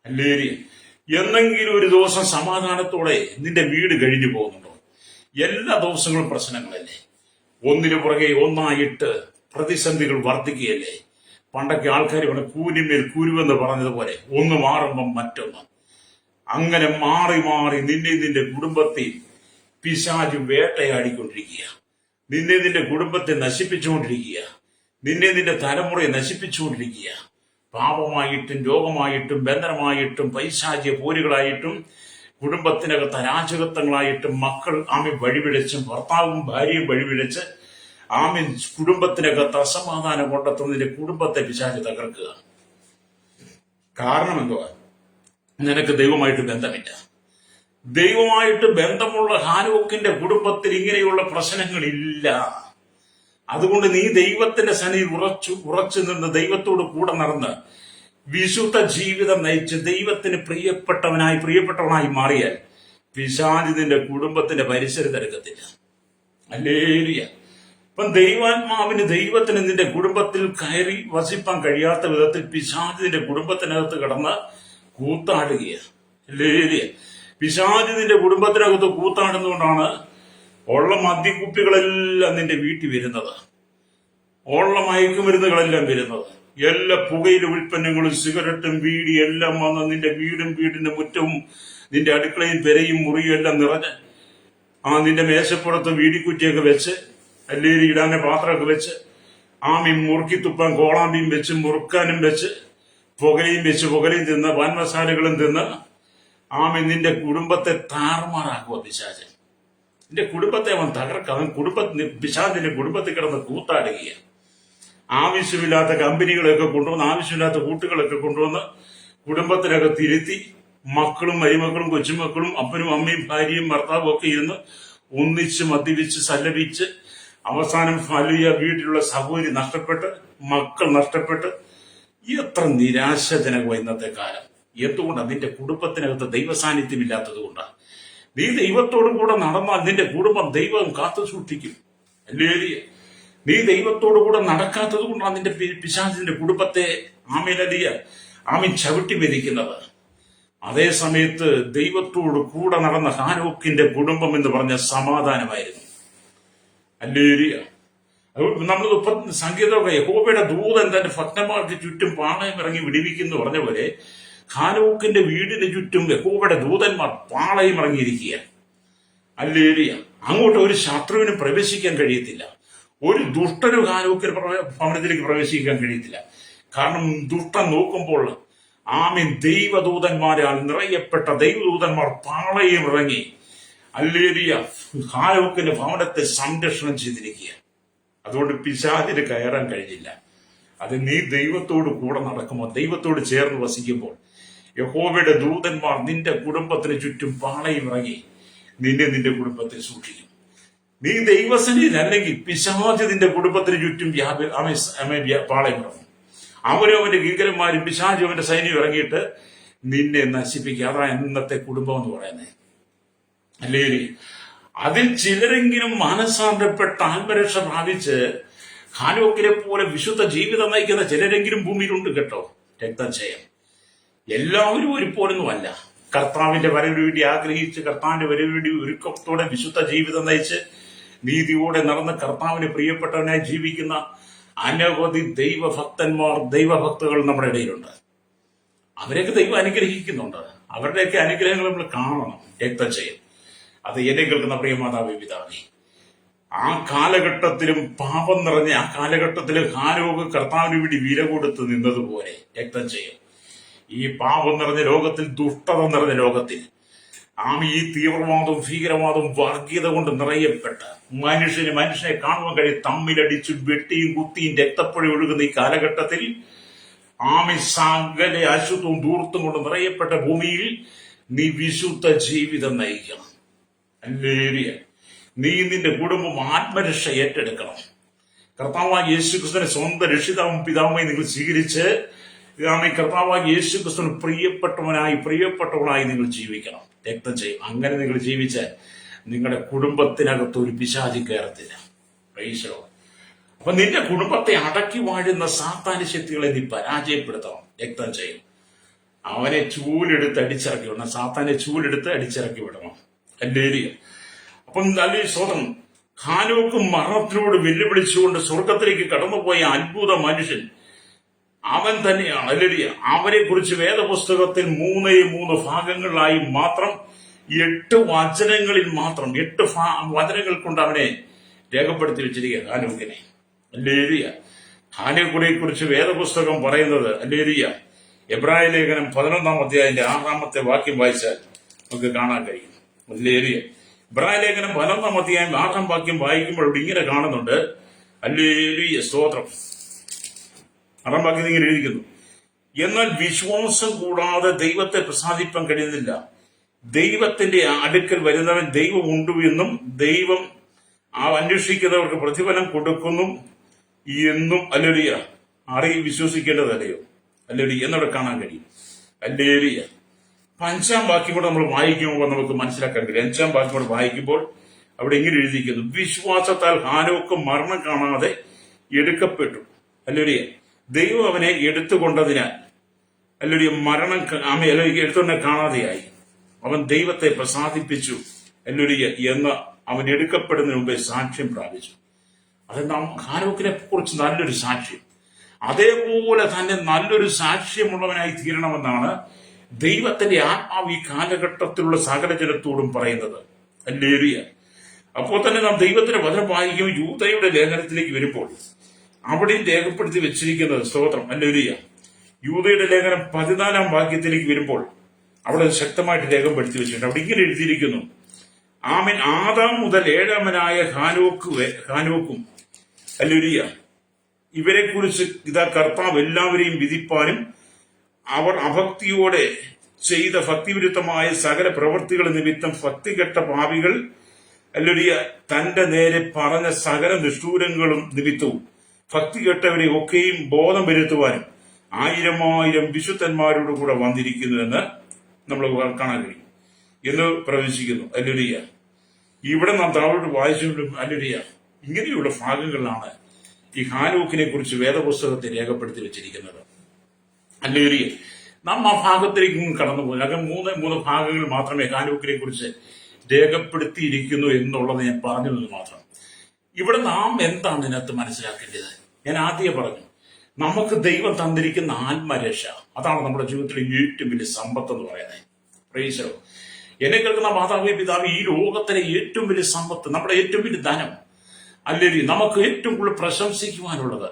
ഹല്ലേലൂയ. എന്നെങ്കിലും ഒരു ദിവസം സമാധാനത്തോടെ നിന്റെ വീട് കഴിഞ്ഞു പോകുന്നുണ്ടോ? എല്ലാ ദിവസങ്ങളും പ്രശ്നങ്ങളല്ലേ, ഒന്നിനു പുറകെ ഒന്നായിട്ട് പ്രതിസന്ധികൾ വർദ്ധിക്കുകയല്ലേ. പണ്ടൊക്കെ ആൾക്കാർ ഇവിടെ കൂരിന്മേൽ കുരുവെന്ന് പറഞ്ഞതുപോലെ ഒന്ന് മാറുമ്പം മറ്റൊന്ന്, അങ്ങനെ മാറി മാറി നിന്റെ കുടുംബത്തെയും പിശാച് വേട്ടയാടിക്കൊണ്ടിരിക്കുക. നിന്റെ കുടുംബത്തെ നശിപ്പിച്ചുകൊണ്ടിരിക്കുക. നിന്റെ തലമുറയെ നശിപ്പിച്ചുകൊണ്ടിരിക്കുക. പാപമായിട്ടും രോഗമായിട്ടും ബന്ധനമായിട്ടും പൈശാചിക പോരുകളായിട്ടും കുടുംബത്തിനകത്ത് അരാജകത്വങ്ങളായിട്ടും മക്കൾ വഴിപിഴച്ചും ഭർത്താവും ഭാര്യയും വഴിപിഴച്ച് കുടുംബത്തിനകത്ത് അസമാധാനം കൊണ്ടെത്തുന്നതിന്റെ കുടുംബത്തെ പിശാച് തകർക്കുക. കാരണം എന്തുവാ? നിനക്ക് ദൈവമായിട്ട് ബന്ധമില്ല. ദൈവമായിട്ട് ബന്ധമുള്ള ഹാനോക്കിന്റെ കുടുംബത്തിൽ ഇങ്ങനെയുള്ള പ്രശ്നങ്ങളില്ല. അതുകൊണ്ട് നീ ദൈവത്തിന്റെ സന്നിധിയിൽ ഉറച്ചു നിന്ന് ദൈവത്തോട് കൂടെ നടന്ന് വിശുദ്ധ ജീവിതം നയിച്ച് ദൈവത്തിന് പ്രിയപ്പെട്ടവനായി മാറിയാൽ പിശാച് നിന്റെ കുടുംബത്തിന്റെ പരിസരത്ത് എടുക്കത്തില്ല. ഹല്ലേലൂയ. അപ്പം ദൈവത്തിന് നിന്റെ കുടുംബത്തിൽ കയറി വസിപ്പാൻ കഴിയാത്ത വിധത്തിൽ പിശാച് നിന്റെ കുടുംബത്തിനകത്ത് കിടന്ന് കൂത്താടുകയാണ്. ഹല്ലേലൂയ. പിശാച് നിന്റെ കുടുംബത്തിനകത്ത് കൂത്താടുന്നതുകൊണ്ടാണ് ഉള്ള മദ്യക്കുപ്പികളെല്ലാം നിന്റെ വീട്ടിൽ വരുന്നത്, ഉള്ള മയക്കുമരുന്നുകളെല്ലാം വരുന്നത്, എല്ലാ പുകയില ഉൽപ്പന്നങ്ങളും സിഗരറ്റും ബീഡി എല്ലാം വന്ന് നിന്റെ വീടിന്റെ മുറ്റവും നിന്റെ അടുക്കളയും പെരയും മുറിയും എല്ലാം നിറഞ്ഞ് നിന്റെ മേശപ്പുറത്ത് വീടിക്കുറ്റിയൊക്കെ വെച്ച് അല്ലെങ്കിൽ ഇടാനെ പാത്രമൊക്കെ വെച്ച് മുറുക്കി തുപ്പാൻ കോളാമ്പിയും വെച്ച് മുറുക്കാനും വെച്ച് പുകയും തിന്ന് പാൻ മസാലകളും തിന്ന് നിന്റെ കുടുംബത്തെ താറുമാറാക്കുക പിശാചൻ. നിന്റെ കുടുംബത്തെ അവൻ തകർക്കുക. പിശാചിന്റെ കുടുംബത്തിൽ കിടന്ന് കൂത്താടുകയാണ്. ആവശ്യമില്ലാത്ത കമ്പനികളൊക്കെ കൊണ്ടുവന്ന് ആവശ്യമില്ലാത്ത കൂട്ടുകളൊക്കെ കൊണ്ടുവന്ന് കുടുംബത്തിനകത്ത് ഇരുത്തി മക്കളും മരുമക്കളും കൊച്ചുമക്കളും അപ്പനും അമ്മയും ഭാര്യയും ഭർത്താവും ഒക്കെ ഇരുന്ന് ഒന്നിച്ച് മദ്യപിച്ച് സല്ലപിച്ച് അവസാനം വീട്ടിലുള്ള സഹോദരി നഷ്ടപ്പെട്ട് മക്കൾ നഷ്ടപ്പെട്ട് എത്ര നിരാശജനകമായി ഇന്നത്തെ കാലം. എന്തുകൊണ്ടാണ്? നിന്റെ കുടുംബത്തിനകത്ത് ദൈവസാന്നിധ്യം ഇല്ലാത്തത് കൊണ്ടാണ്. നീ ദൈവത്തോടു കൂടെ നടന്നാൽ നിന്റെ കുടുംബം ദൈവം കാത്തു സൂക്ഷിക്കും. ഹല്ലേലൂയ. നീ ദൈവത്തോടു കൂടെ നടക്കാത്തത് കൊണ്ടാണ് നിന്റെ പിശാചിന്റെ കുടുംബത്തെ ചവിട്ടി മെതിക്കുന്നത്. അതേ സമയത്ത് ദൈവത്തോട് കൂടെ നടന്ന ഹാനോക്കിന്റെ കുടുംബം എന്ന് പറഞ്ഞ സമാധാനമായിരുന്നു. ഹല്ലേലൂയ. നമ്മൾ സംഗീതമൊക്കെ യഹോവയുടെ ദൂതൻ തന്റെ ഭക്തന്മാർക്ക് ചുറ്റും പാളയം ഇറങ്ങി വിടിവിക്കുന്നു പറഞ്ഞ പോലെ ഹാനോക്കിന്റെ വീടിന് ചുറ്റും യഹോവയുടെ ദൂതന്മാർ പാളയം ഇറങ്ങിയിരിക്കുകയാണ്. ഹല്ലേലൂയ. അങ്ങോട്ട് ഒരു ശത്രുവിന് പ്രവേശിക്കാൻ കഴിയത്തില്ല. ഒരു ദുഷ്ടന് ഹാനോക്കിന്റെ ഭവനത്തിലേക്ക് പ്രവേശിക്കാൻ കഴിയത്തില്ല. കാരണം ദുഷ്ടൻ നോക്കുമ്പോൾ ദൈവദൂതന്മാരാൽ നിറയപ്പെട്ട ദൈവദൂതന്മാർ പാളയം ഇറങ്ങി ഹല്ലേലൂയ ഹാനോക്കിന്റെ ഭവനത്തെ സംരക്ഷണം ചെയ്തിരിക്കുക. അതുകൊണ്ട് പിശാചിന് കയറാൻ കഴിഞ്ഞില്ല. അത് നീ ദൈവത്തോട് കൂടെ നടക്കുമ്പോൾ, ദൈവത്തോട് ചേർന്ന് വസിക്കുമ്പോൾ യഹോവയുടെ ദൂതന്മാർ നിന്റെ കുടുംബത്തിന് ചുറ്റും പാളയം ഇറങ്ങി നിന്റെ കുടുംബത്തെ സൂക്ഷിക്കും. നീ ദൈവസന്നിധിയിലല്ലെങ്കിൽ പിശാച് നിന്റെ കുടുംബത്തിന് ചുറ്റും പാളയം ഇറങ്ങും. അവന്റെ ഭീകരന്മാരും പിശാചും അവന്റെ സൈന്യം ഇറങ്ങിയിട്ട് നിന്നെ നശിപ്പിക്കുക. അതാണ് ഇന്നത്തെ കുടുംബം എന്ന് പറയുന്നത്. അല്ലേ? അതിൽ ചിലരെങ്കിലും മാനസാന്തരപ്പെട്ട ആത്മരക്ഷ പ്രാപിച്ച് ഹാനോക്കിനെ പോലെ വിശുദ്ധ ജീവിതം നയിക്കുന്ന ചിലരെങ്കിലും ഭൂമിയിലുണ്ട് കേട്ടോ. രക്തക്ഷയം എല്ലാവരും ഒരുപോലൊന്നുമല്ല. കർത്താവിന്റെ വരവിന് വേണ്ടി ആഗ്രഹിച്ച് കർത്താവിന്റെ വരവിന് വേണ്ടി ഒരുക്കത്തോടെ വിശുദ്ധ ജീവിതം നയിച്ച് നീതിയോടെ നടന്ന് കർത്താവിന് പ്രിയപ്പെട്ടവനായി ജീവിക്കുന്ന അനവധി ദൈവഭക്തകൾ നമ്മുടെ ഇടയിലുണ്ട്. അവരെയൊക്കെ ദൈവം അനുഗ്രഹിക്കുന്നുണ്ട്. അവരുടെയൊക്കെ അനുഗ്രഹങ്ങൾ നമ്മൾ കാണണം. രക്തക്ഷയം അത് എന്നെ കേൾക്കുന്ന പ്രിയ മാതാവേ പിതാവേ, ആ കാലഘട്ടത്തിലും പാപം നിറഞ്ഞ ആ കാലഘട്ടത്തിലും ഹാനോക്ക് കർത്താവിന് വേണ്ടി വില കൊടുത്ത് നിന്നതുപോലെ രക്തക്ഷയം ഈ പാപം നിറഞ്ഞ ലോകത്തിൽ, ദുഷ്ടത നിറഞ്ഞ ലോകത്തിൽ ഈ തീവ്രവാദവും ഭീകരവാദവും വർഗീയത കൊണ്ട് നിറയപ്പെട്ട് മനുഷ്യനെ കാണുവാൻ കഴിയും തമ്മിലടിച്ചും വെട്ടിയും കുത്തിയും രക്തപ്പുഴ ഒഴുകുന്ന ഈ കാലഘട്ടത്തിൽ സകല അശുദ്ധവും ദൂർത്തും കൊണ്ട് നിറയപ്പെട്ട ഭൂമിയിൽ നീ വിശുദ്ധ ജീവിതം നയിക്കണം. ഹല്ലേലൂയ. നീ നിന്റെ കുടുംബം ആത്മരക്ഷ ഏറ്റെടുക്കണം. കർത്താവായ യേശുക്രിസ്തുവിനെ സ്വന്തം രക്ഷിതാവും പിതാവുമായി നിങ്ങൾ സ്വീകരിച്ച് കർത്താവായ യേശുക്രിസ്തുവിന് പ്രിയപ്പെട്ടവനായി നിങ്ങൾ ജീവിക്കണം. രക്തം ചെയ്യും. അങ്ങനെ നിങ്ങൾ ജീവിച്ചാൽ നിങ്ങളുടെ കുടുംബത്തിനകത്ത് ഒരു പിശാചി കയറത്തില്ല. പ്രൈസോ. അപ്പൊ നിന്റെ കുടുംബത്തെ അടക്കി വാഴുന്ന സാത്താന്യ ശക്തികളെ നീ പരാജയപ്പെടുത്തണം. രക്തം ചെയ്യും. അവനെ ചൂലെടുത്ത് അടിച്ചിറക്കി വിടണം. സാത്താനെ ചൂലെടുത്ത് അടിച്ചിറക്കി വിടണം. ഹല്ലേലൂയ. അപ്പം നല്ല സ്വതം ഹാനോക്ക് മരണത്തിനോട് വെല്ലുവിളിച്ചുകൊണ്ട് സ്വർഗത്തിലേക്ക് കടന്നുപോയ അത്ഭുത മനുഷ്യൻ അവൻ തന്നെയാണ്. ഹല്ലേലൂയ. അവരെ കുറിച്ച് വേദപുസ്തകത്തിൽ 3 ഭാഗങ്ങളിലായി മാത്രം 8 വചനങ്ങളിൽ മാത്രം 8 വചനങ്ങൾ കൊണ്ട് അവനെ രേഖപ്പെടുത്തി വെച്ചിരിക്കുക ഹാനോക്കിനെ. ഹല്ലേലൂയ. ഹാനോക്കിനെ കുറിച്ച് വേദപുസ്തകം പറയുന്നത് ഹല്ലേലൂയ എബ്രായ ലേഖനം 11-ാം അധ്യായത്തിന്റെ 6-ാമത്തെ വാക്യം വായിച്ചാൽ നമുക്ക് കാണാൻ കഴിയും. ഹല്ലേലൂയ. എബ്രായ ലേഖനം 11-ാം അധ്യായം 6-ാം വാക്യം വായിക്കുമ്പോൾ ഇവിടെ ഇങ്ങനെ കാണുന്നുണ്ട്. ഹല്ലേലൂയ സ്തോത്രം. 6-ാം വാക്യം ഇങ്ങനെ എഴുതിക്കുന്നു: എന്നാൽ വിശ്വാസം കൂടാതെ ദൈവത്തെ പ്രസാദിപ്പാൻ കഴിയുന്നില്ല. ദൈവത്തിന്റെ അടുക്കൽ വരുന്നവൻ ദൈവം ഉണ്ട് എന്നും ദൈവം അന്വേഷിക്കുന്നവർക്ക് പ്രതിഫലം കൊടുക്കുന്നു എന്നും ഹല്ലേലൂയ വിശ്വസിക്കേണ്ടതല്ലയോ? ഹല്ലേലൂയ എന്നവിടെ കാണാൻ കഴിയും. ഹല്ലേലൂയ. അപ്പൊ 5-ാം വാക്യം കൂടെ നമ്മൾ വായിക്കുമ്പോൾ നമുക്ക് മനസ്സിലാക്കാൻ കഴിയും. 5-ാം വാക്യം കൂടെ വായിക്കുമ്പോൾ അവിടെ ഇങ്ങനെ എഴുതിയിരിക്കുന്നു, വിശ്വാസത്താൽ ഹാനോക്ക് മരണം കാണാതെ എടുക്കപ്പെട്ടു. ഹല്ലേലൂയ. ദൈവം അവനെ എടുത്തുകൊണ്ടതിനാൽ ഹല്ലേലൂയ മരണം എടുത്തുകൊണ്ട കാണാതെയായി. അവൻ ദൈവത്തെ പ്രസാദിപ്പിച്ചു ഹല്ലേലൂയ എന്ന് അവൻ എടുക്കപ്പെടുന്നതിന് മുമ്പേ സാക്ഷ്യം പ്രാപിച്ചു. അത് നാം ഹാനോക്കിനെ കുറിച്ച് നല്ലൊരു സാക്ഷ്യം, അതേപോലെ തന്നെ നല്ലൊരു സാക്ഷ്യമുള്ളവനായി തീരണമെന്നാണ് ദൈവത്തിന്റെ ആത്മാവ് ഈ കാലഘട്ടത്തിലുള്ള സകല ജനത്തോടും പറയുന്നത്. ഹല്ലേലൂയ. അപ്പോൾ തന്നെ നാം ദൈവത്തിന്റെ വചനം വായിക്കുമ്പോൾ യൂദയുടെ ലേഖനത്തിലേക്ക് വരുമ്പോൾ അവിടെയും രേഖപ്പെടുത്തി വെച്ചിരിക്കുന്നത് സ്തോത്രം ഹല്ലേലൂയ. യൂദയുടെ ലേഖനം 14-ാം വാക്യത്തിലേക്ക് വരുമ്പോൾ അവിടെ ശക്തമായിട്ട് രേഖപ്പെടുത്തി വെച്ചിട്ടുണ്ട്. അവിടെ ഇങ്ങനെ എഴുതിയിരിക്കുന്നു, ആമേൻ, ആദാം മുതൽ 7-ാമനായ ഹാനോക്കും ഹല്ലേലൂയ ഇവരെ കുറിച്ച് ഇതാ കർത്താവ് എല്ലാവരെയും വിധിപ്പാനും അവർ അഭക്തിയോടെ ചെയ്ത ഭക്തിവിരുദ്ധമായ സകല പ്രവൃത്തികൾ നിമിത്തം ഭക്തികെട്ട പാപികൾ ഹല്ലേലൂയ തന്റെ നേരെ പറഞ്ഞ സകല നിഷ്ഠൂരങ്ങളും നിമിത്തവും ഭക്തി കെട്ടവരെ ഒക്കെയും ബോധം വരുത്തുവാനും 1000 വിശുദ്ധന്മാരോട് കൂടെ വന്നിരിക്കുന്നു എന്ന് നമ്മൾ കാണാൻ കഴിയും എന്ന് പ്രവചിക്കുന്നു. ഹല്ലേലൂയ. ഇവിടെ നാം താഴോട്ട് വായിച്ചുകൊണ്ടും ഹല്ലേലൂയ ഇങ്ങനെയുള്ള ഭാഗങ്ങളിലാണ് ഈ ഹാനോക്കിനെ കുറിച്ച് വേദപുസ്തകത്തിൽ രേഖപ്പെടുത്തി വെച്ചിരിക്കുന്നത്. ഹല്ലേലൂയ. നാം ആ ഭാഗത്തിലേക്ക് കടന്നു പോകും. അങ്ങനെ മൂന്ന് ഭാഗങ്ങൾ മാത്രമേ ഹാനോക്കിനെ കുറിച്ച് രേഖപ്പെടുത്തിയിരിക്കുന്നു എന്നുള്ളത് ഞാൻ പറഞ്ഞത് മാത്രം. ഇവിടെ നാം എന്താണ് ഇതിനകത്ത് മനസ്സിലാക്കേണ്ടത്? ഞാൻ ആദ്യം പറഞ്ഞു, നമുക്ക് ദൈവം തന്നിരിക്കുന്ന ആത്മരക്ഷ, അതാണ് നമ്മുടെ ജീവിതത്തിലെ ഏറ്റവും വലിയ സമ്പത്ത് എന്ന് പറയുന്നത്. Praise the Lord. എന്നെ കേൾക്കുന്ന മാതാവേ പിതാവ്, ഈ ലോകത്തിലെ ഏറ്റവും വലിയ സമ്പത്ത്, നമ്മുടെ ഏറ്റവും വലിയ ധനം അല്ലെങ്കിൽ നമുക്ക് ഏറ്റവും കൂടുതൽ പ്രശംസിക്കുവാനുള്ളത്,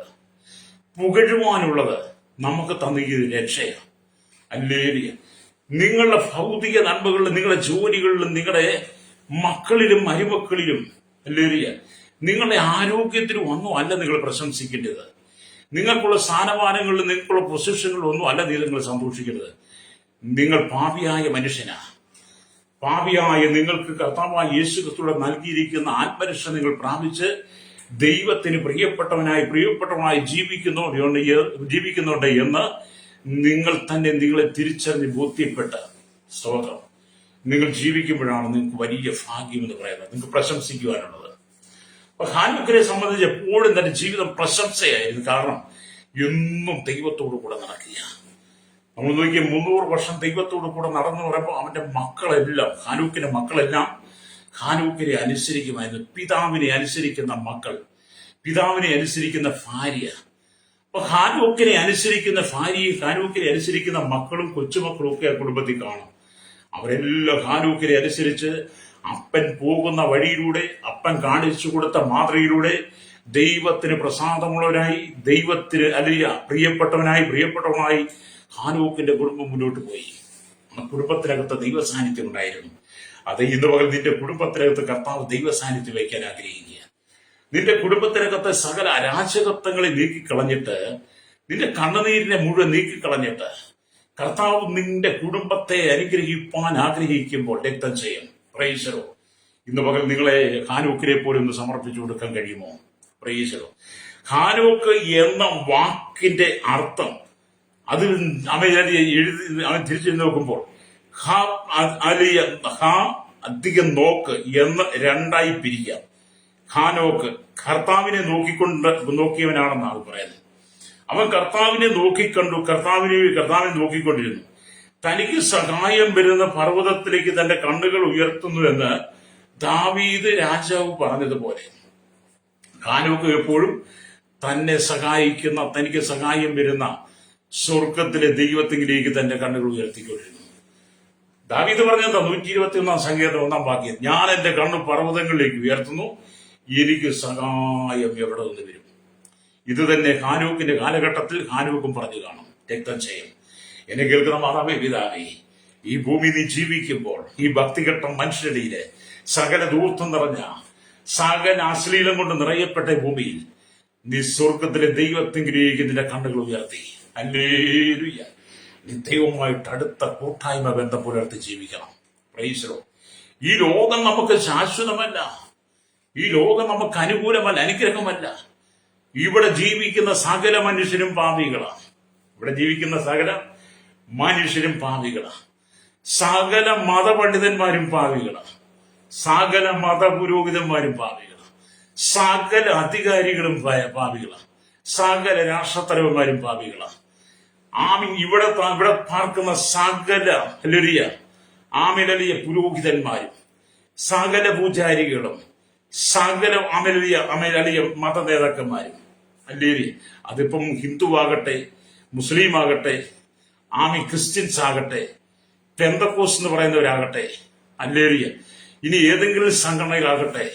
പുകഴുവാനുള്ളത് നമുക്ക് തന്നിരിക്കുന്ന രക്ഷയാണ്. ഹല്ലേലൂയ. നിങ്ങളുടെ ഭൗതിക നന്മകളിലും നിങ്ങളുടെ ജോലികളിലും നിങ്ങളുടെ മക്കളിലും മരുമക്കളിലും ഹല്ലേലൂയ നിങ്ങളുടെ ആരോഗ്യത്തിലും ഒന്നും അല്ല നിങ്ങൾ പ്രശംസിക്കേണ്ടത്. നിങ്ങൾക്കുള്ള സ്ഥാനമാനങ്ങളിലും നിങ്ങൾക്കുള്ള പൊസിഷനിലും ഒന്നും അല്ല നിങ്ങൾ സന്തോഷിക്കേണ്ടത്. നിങ്ങൾ പാപിയായ മനുഷ്യനാ. പാപിയായ നിങ്ങൾക്ക് കർത്താവായ യേശു ക്രിസ്തുവിനെ നൽകിയിരിക്കുന്ന ആത്മരക്ഷ നിങ്ങൾ പ്രാപിച്ച് ദൈവത്തിന് പ്രിയപ്പെട്ടവനായി ജീവിക്കുന്നുണ്ട് എന്ന് നിങ്ങൾ തന്നെ നിങ്ങളെ തിരിച്ചറിഞ്ഞ് ബോധ്യപ്പെട്ട് സ്തോത്രം നിങ്ങൾ ജീവിക്കുമ്പോഴാണ് നിങ്ങൾക്ക് വലിയ ഭാഗ്യം എന്ന് പറയുന്നത്, നിങ്ങൾക്ക് പ്രശംസിക്കുവാനുള്ളത്. അപ്പൊ ഹാനോക്കിനെ സംബന്ധിച്ച് എപ്പോഴും തന്റെ ജീവിതം പ്രശംസയായിരുന്നു. കാരണം എന്നും ദൈവത്തോടു കൂടെ നടക്കുക. നമ്മൾ നോക്കിയ 300 വർഷം ദൈവത്തോടു കൂടെ നടന്നു പറയുമ്പോൾ അവന്റെ മക്കളെല്ലാം, ഹാനോക്കിന്റെ മക്കളെല്ലാം ഹാനോക്കിനെ അനുസരിക്കുമായിരുന്നു. പിതാവിനെ അനുസരിക്കുന്ന മക്കൾ, പിതാവിനെ അനുസരിക്കുന്ന ഭാര്യ. അപ്പൊ ഹാനോക്കിനെ അനുസരിക്കുന്ന ഭാര്യയും ഹാനോക്കിനെ അനുസരിക്കുന്ന മക്കളും കൊച്ചുമക്കളും ഒക്കെ ആ കുടുംബത്തിൽ കാണും. അവരെല്ലാം ഹാനോക്കിനെ അനുസരിച്ച് അപ്പൻ പോകുന്ന വഴിയിലൂടെ, അപ്പൻ കാണിച്ചു കൊടുത്ത മാതൃകയിലൂടെ ദൈവത്തിന് പ്രസാദമുള്ളവരായി, ദൈവത്തിന് അല്ലെങ്കിൽ പ്രിയപ്പെട്ടവനായി ഹാനോക്കിന്റെ കുടുംബം മുന്നോട്ട് പോയി. ആ കുടുംബത്തിനകത്ത് ദൈവ സാന്നിധ്യം ഉണ്ടായിരുന്നു. അത് ഇന്ന് പകൽ നിന്റെ കുടുംബത്തിനകത്ത് കർത്താവ് ദൈവ സാന്നിധ്യം വയ്ക്കാൻ ആഗ്രഹിക്കുക. നിന്റെ കുടുംബത്തിനകത്ത് സകല അരാജകത്വങ്ങളെ നീക്കിക്കളഞ്ഞിട്ട്, നിന്റെ കണ്ണുനീരിനെ മുഴുവൻ നീക്കിക്കളഞ്ഞിട്ട് കർത്താവ് നിന്റെ കുടുംബത്തെ അനുഗ്രഹിപ്പാൻ ആഗ്രഹിക്കുമ്പോൾ രക്തം ചെയ്യും. Praise the Lord. ഇന്ന് പകൽ നിങ്ങളെ ഹാനോക്കിനെ പോലും ഒന്ന് സമർപ്പിച്ചു കൊടുക്കാൻ കഴിയുമോ? Praise the Lord. ഹാനോക്ക് എന്ന വാക്കിന്റെ അർത്ഥം അത് അവൻ തിരിച്ചു നോക്കുമ്പോൾ അധികം നോക്ക് എന്ന് രണ്ടായി പിരിക്കാം. ഹാനോക്ക് കർത്താവിനെ നോക്കിയവനാണെന്നാണ് പറയുന്നത്. അവൻ കർത്താവിനെ കർത്താവിനെ നോക്കിക്കൊണ്ടിരുന്നു. തനിക്ക് സഹായം വരുന്ന പർവ്വതത്തിലേക്ക് തന്റെ കണ്ണുകൾ ഉയർത്തുന്നുവെന്ന് ദാവീദ് രാജാവ് പറഞ്ഞതുപോലെ ഹാനോക്ക് എപ്പോഴും തനിക്ക് സഹായം വരുന്ന സ്വർഗത്തിലെ ദൈവത്തിലേക്ക് തന്റെ കണ്ണുകൾ ഉയർത്തിക്കൊണ്ടിരുന്നു. ദാവീദ് പറഞ്ഞത് 121 സങ്കീർത്തനം 1 വാക്യം, ഞാൻ എന്റെ കണ്ണ് പർവ്വതങ്ങളിലേക്ക് ഉയർത്തുന്നു, എനിക്ക് സഹായം എവിടെ നിന്ന് വരും? ഇത് തന്നെ ഹാനോക്കിന്റെ കാലഘട്ടത്തിൽ ഹാനോക്കും പറഞ്ഞു കാണും, രക്തം ചെയ്യും. എന്നെ കേൾക്കുന്ന മാതാവേ പിതാവേ, ഈ ഭൂമി നീ ജീവിക്കുമ്പോൾ ഈ ഭക്തിഘട്ട മനുഷ്യരിലെ സകല ദൂർത്തം നിറഞ്ഞ സകല അശ്ലീലം കൊണ്ട് നിറയപ്പെട്ട ഭൂമിയിൽ നീ സ്വർഗത്തിലെ ദൈവത്തിലേക്ക് നിന്റെ കണ്ണുകൾ ഉയർത്തി ഹല്ലേലൂയ ദൈവവുമായിട്ട് അടുത്ത കൂട്ടായ്മ ബന്ധം പുലർത്തി ജീവിക്കണം. Praise the Lord. ഈ ലോകം നമുക്ക് ശാശ്വതമല്ല, ഈ ലോകം നമുക്ക് അനുകൂലമല്ല, അനുഗ്രഹമല്ല. ഇവിടെ ജീവിക്കുന്ന സകല മനുഷ്യരും പാപികളാണ്. ഇവിടെ ജീവിക്കുന്ന സകല മനുഷ്യരും പാപികളാണ്. സകല മതപണ്ഡിതന്മാരും പാപികളാണ്. സകല മതപുരോഹിതന്മാരും പാപികളാണ്. സകല അധികാരികളും പാപികളാണ്. സകല രാഷ്ട്രത്തലവന്മാരും പാപികളാണ്. ഇവിടെ പാർക്കുന്ന സകല ഹല്ലേലൂയ ആമേലിയ പുരോഹിതന്മാരും സകല പൂജാരികളും സകല അമേലിയ മത നേതാക്കന്മാരും ഹല്ലേലൂയ. അതിപ്പം ഹിന്ദുവാകട്ടെ, മുസ്ലിം ആകട്ടെ, ക്രിസ്ത്യൻസ് ആകട്ടെ, പെന്തക്കോസ് എന്ന് പറയുന്നവരാകട്ടെ, ഹല്ലേലൂയ, ഇനി ഏതെങ്കിലും സംഘടനകളാകട്ടെ,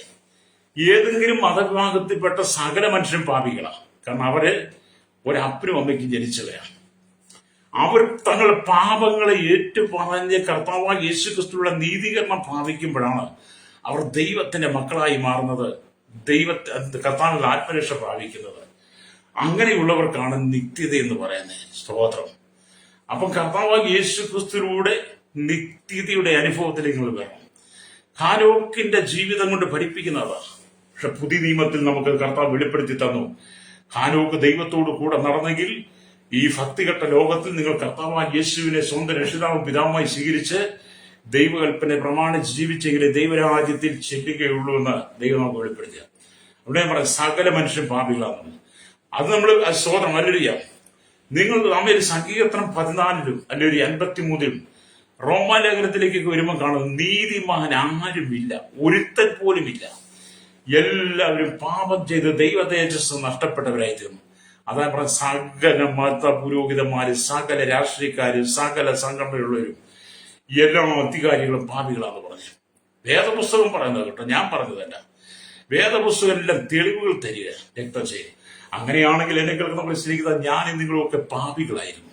ഏതെങ്കിലും മതവിഭാഗത്തിൽപ്പെട്ട സകല മനുഷ്യരും പാപികളാണ്. കാരണം അവര് ഒരപ്പനും അമ്മയ്ക്കും ജനിച്ചവരാണ്. അവർ തങ്ങളുടെ പാപങ്ങളെ ഏറ്റുപറഞ്ഞ് കർത്താവായ യേശു ക്രിസ്തുവിന്റെ നീതീകരണം പ്രാപിക്കുമ്പോഴാണ് അവർ ദൈവത്തിന്റെ മക്കളായി മാറുന്നത്, കർത്താവിന്റെ ആത്മരക്ഷ പ്രാപിക്കുന്നത്. അങ്ങനെയുള്ളവർക്കാണ് നിത്യത എന്ന് പറയുന്നത്. സ്തോത്രം. അപ്പം കർത്താവായ യേശു ക്രിസ്തുവിലൂടെ നിത്യതയുടെ അനുഭവത്തിലേക്ക് നിങ്ങൾ വരണം. ഹാനോക്കിന്റെ ജീവിതം കൊണ്ട് പഠിപ്പിക്കുന്നതാ. പക്ഷെ പുതിയ നിയമത്തിൽ നമുക്ക് കർത്താവ് വെളിപ്പെടുത്തി തന്നു. ഹാനോക്ക് ദൈവത്തോട് കൂടെ നടന്നെങ്കിൽ ഈ ഭക്തികെട്ട ലോകത്തിൽ നിങ്ങൾ കർത്താവായ യേശുവിനെ സ്വന്തം രക്ഷിതാവും പിതാവുമായി സ്വീകരിച്ച് ദൈവകൽപ്പനെ പ്രമാണിച്ച് ജീവിച്ചെങ്കിലേ ദൈവരാജ്യത്തിൽ ചെല്ലുകയുള്ളൂ എന്ന് ദൈവം നമുക്ക് വെളിപ്പെടുത്തുക. അവിടെ ഞാൻ പറയാം, സകല മനുഷ്യൻ പാപികളാണെന്ന്. അത് നമ്മൾ സ്തോത്രം. ഹല്ലേലൂയ. നിങ്ങൾ നമ്മിൽ സങ്കീർത്തനം 14 അല്ലെങ്കിൽ 53 റോമാലേഖനത്തിലേക്ക് വരുമ്പോൾ കാണുന്നത് നീതിമാൻ ആരുമില്ല, ഒരുത്തൻ പോലുമില്ല. എല്ലാവരും പാപം ചെയ്ത് ദൈവ തേജസ് നഷ്ടപ്പെട്ടവരായി തീർന്നു. അതാ പറഞ്ഞ സകല മത പുരോഹിതന്മാര്, സകല രാഷ്ട്രീയക്കാര്, സകല സംഘടനയുള്ളവരും എല്ലാ അധികാരികളും പാപികളാന്ന് പറഞ്ഞു. വേദപുസ്തകം പറയുന്നത് കേട്ടോ, ഞാൻ പറഞ്ഞതല്ല. വേദപുസ്തകം എല്ലാം തെളിവുകൾ തരിക രക്തം ചെയ്യും. അങ്ങനെയാണെങ്കിൽ എന്നെ കേൾക്കുന്ന മനസ്സിലിരിക്കുന്നത് ഞാനും നിങ്ങളൊക്കെ പാപികളായിരുന്നു.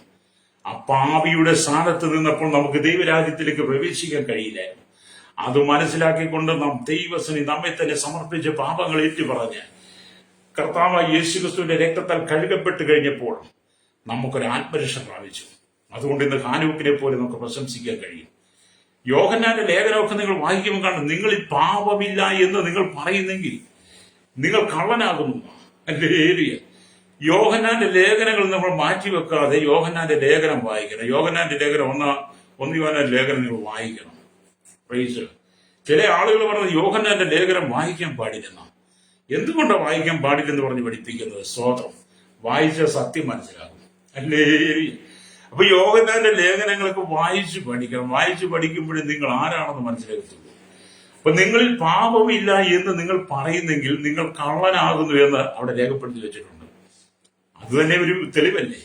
ആ പാപിയുടെ സ്ഥാനത്ത് നിന്നപ്പോൾ നമുക്ക് ദൈവരാജ്യത്തിലേക്ക് പ്രവേശിക്കാൻ കഴിയില്ലായിരുന്നു. അത് മനസ്സിലാക്കിക്കൊണ്ട് നാം ദൈവസനി നമ്മെ തന്നെ സമർപ്പിച്ച് പാപങ്ങൾ ഏറ്റുപറഞ്ഞ് കർത്താവായ യേശുക്രിസ്തുവിന്റെ രക്തത്താൽ കഴുകപ്പെട്ട് കഴിഞ്ഞപ്പോൾ നമുക്കൊരു ആത്മരക്ഷ പ്രാപിച്ചു. അതുകൊണ്ട് ഇന്ന് ഹാനോക്കിനെ പോലെ നമുക്ക് പ്രശംസിക്കാൻ കഴിയും. യോഹന്നാന്റെ ലേഖനമൊക്കെ നിങ്ങൾ വായിക്കുമ്പോൾ കാണും, നിങ്ങളിൽ പാപമില്ല എന്ന് നിങ്ങൾ പറയുന്നെങ്കിൽ നിങ്ങൾ കള്ളനാകുന്നു. ഹല്ലേലൂയ. യോഹന്നാന്റെ ലേഖനങ്ങൾ നമ്മൾ മാറ്റിവെക്കാതെ യോഹന്നാന്റെ ലേഖനം വായിക്കണം. യോഹന്നാന്റെ ലേഖനം ഒന്ന് യോഹന്നാന്റെ ലേഖനം നിങ്ങൾ വായിക്കണം. പ്രൈസ്. ചില ആളുകൾ പറഞ്ഞത് യോഹന്നാന്റെ ലേഖനം വായിക്കാൻ പാടില്ലെന്നാണ്. എന്തുകൊണ്ടാണ് വായിക്കാൻ പാടില്ലെന്ന് പറഞ്ഞ് പഠിപ്പിക്കുന്നത്? സ്തോത്രം. വായിച്ച സത്യം മനസ്സിലാകും. ഹല്ലേലൂയ. അപ്പൊ യോഹന്നാന്റെ ലേഖനങ്ങളൊക്കെ വായിച്ചു പഠിക്കണം. വായിച്ചു പഠിക്കുമ്പോഴേ നിങ്ങൾ ആരാണെന്ന് മനസ്സിലാക്കത്തുള്ളൂ. അപ്പൊ നിങ്ങളിൽ പാപമില്ല എന്ന് നിങ്ങൾ പറയുന്നെങ്കിൽ നിങ്ങൾ കള്ളനാകുന്നു എന്ന് അവിടെ രേഖപ്പെടുത്തി വെച്ചിട്ടുണ്ട്. അത് തന്നെ ഒരു തെളിവല്ലേ?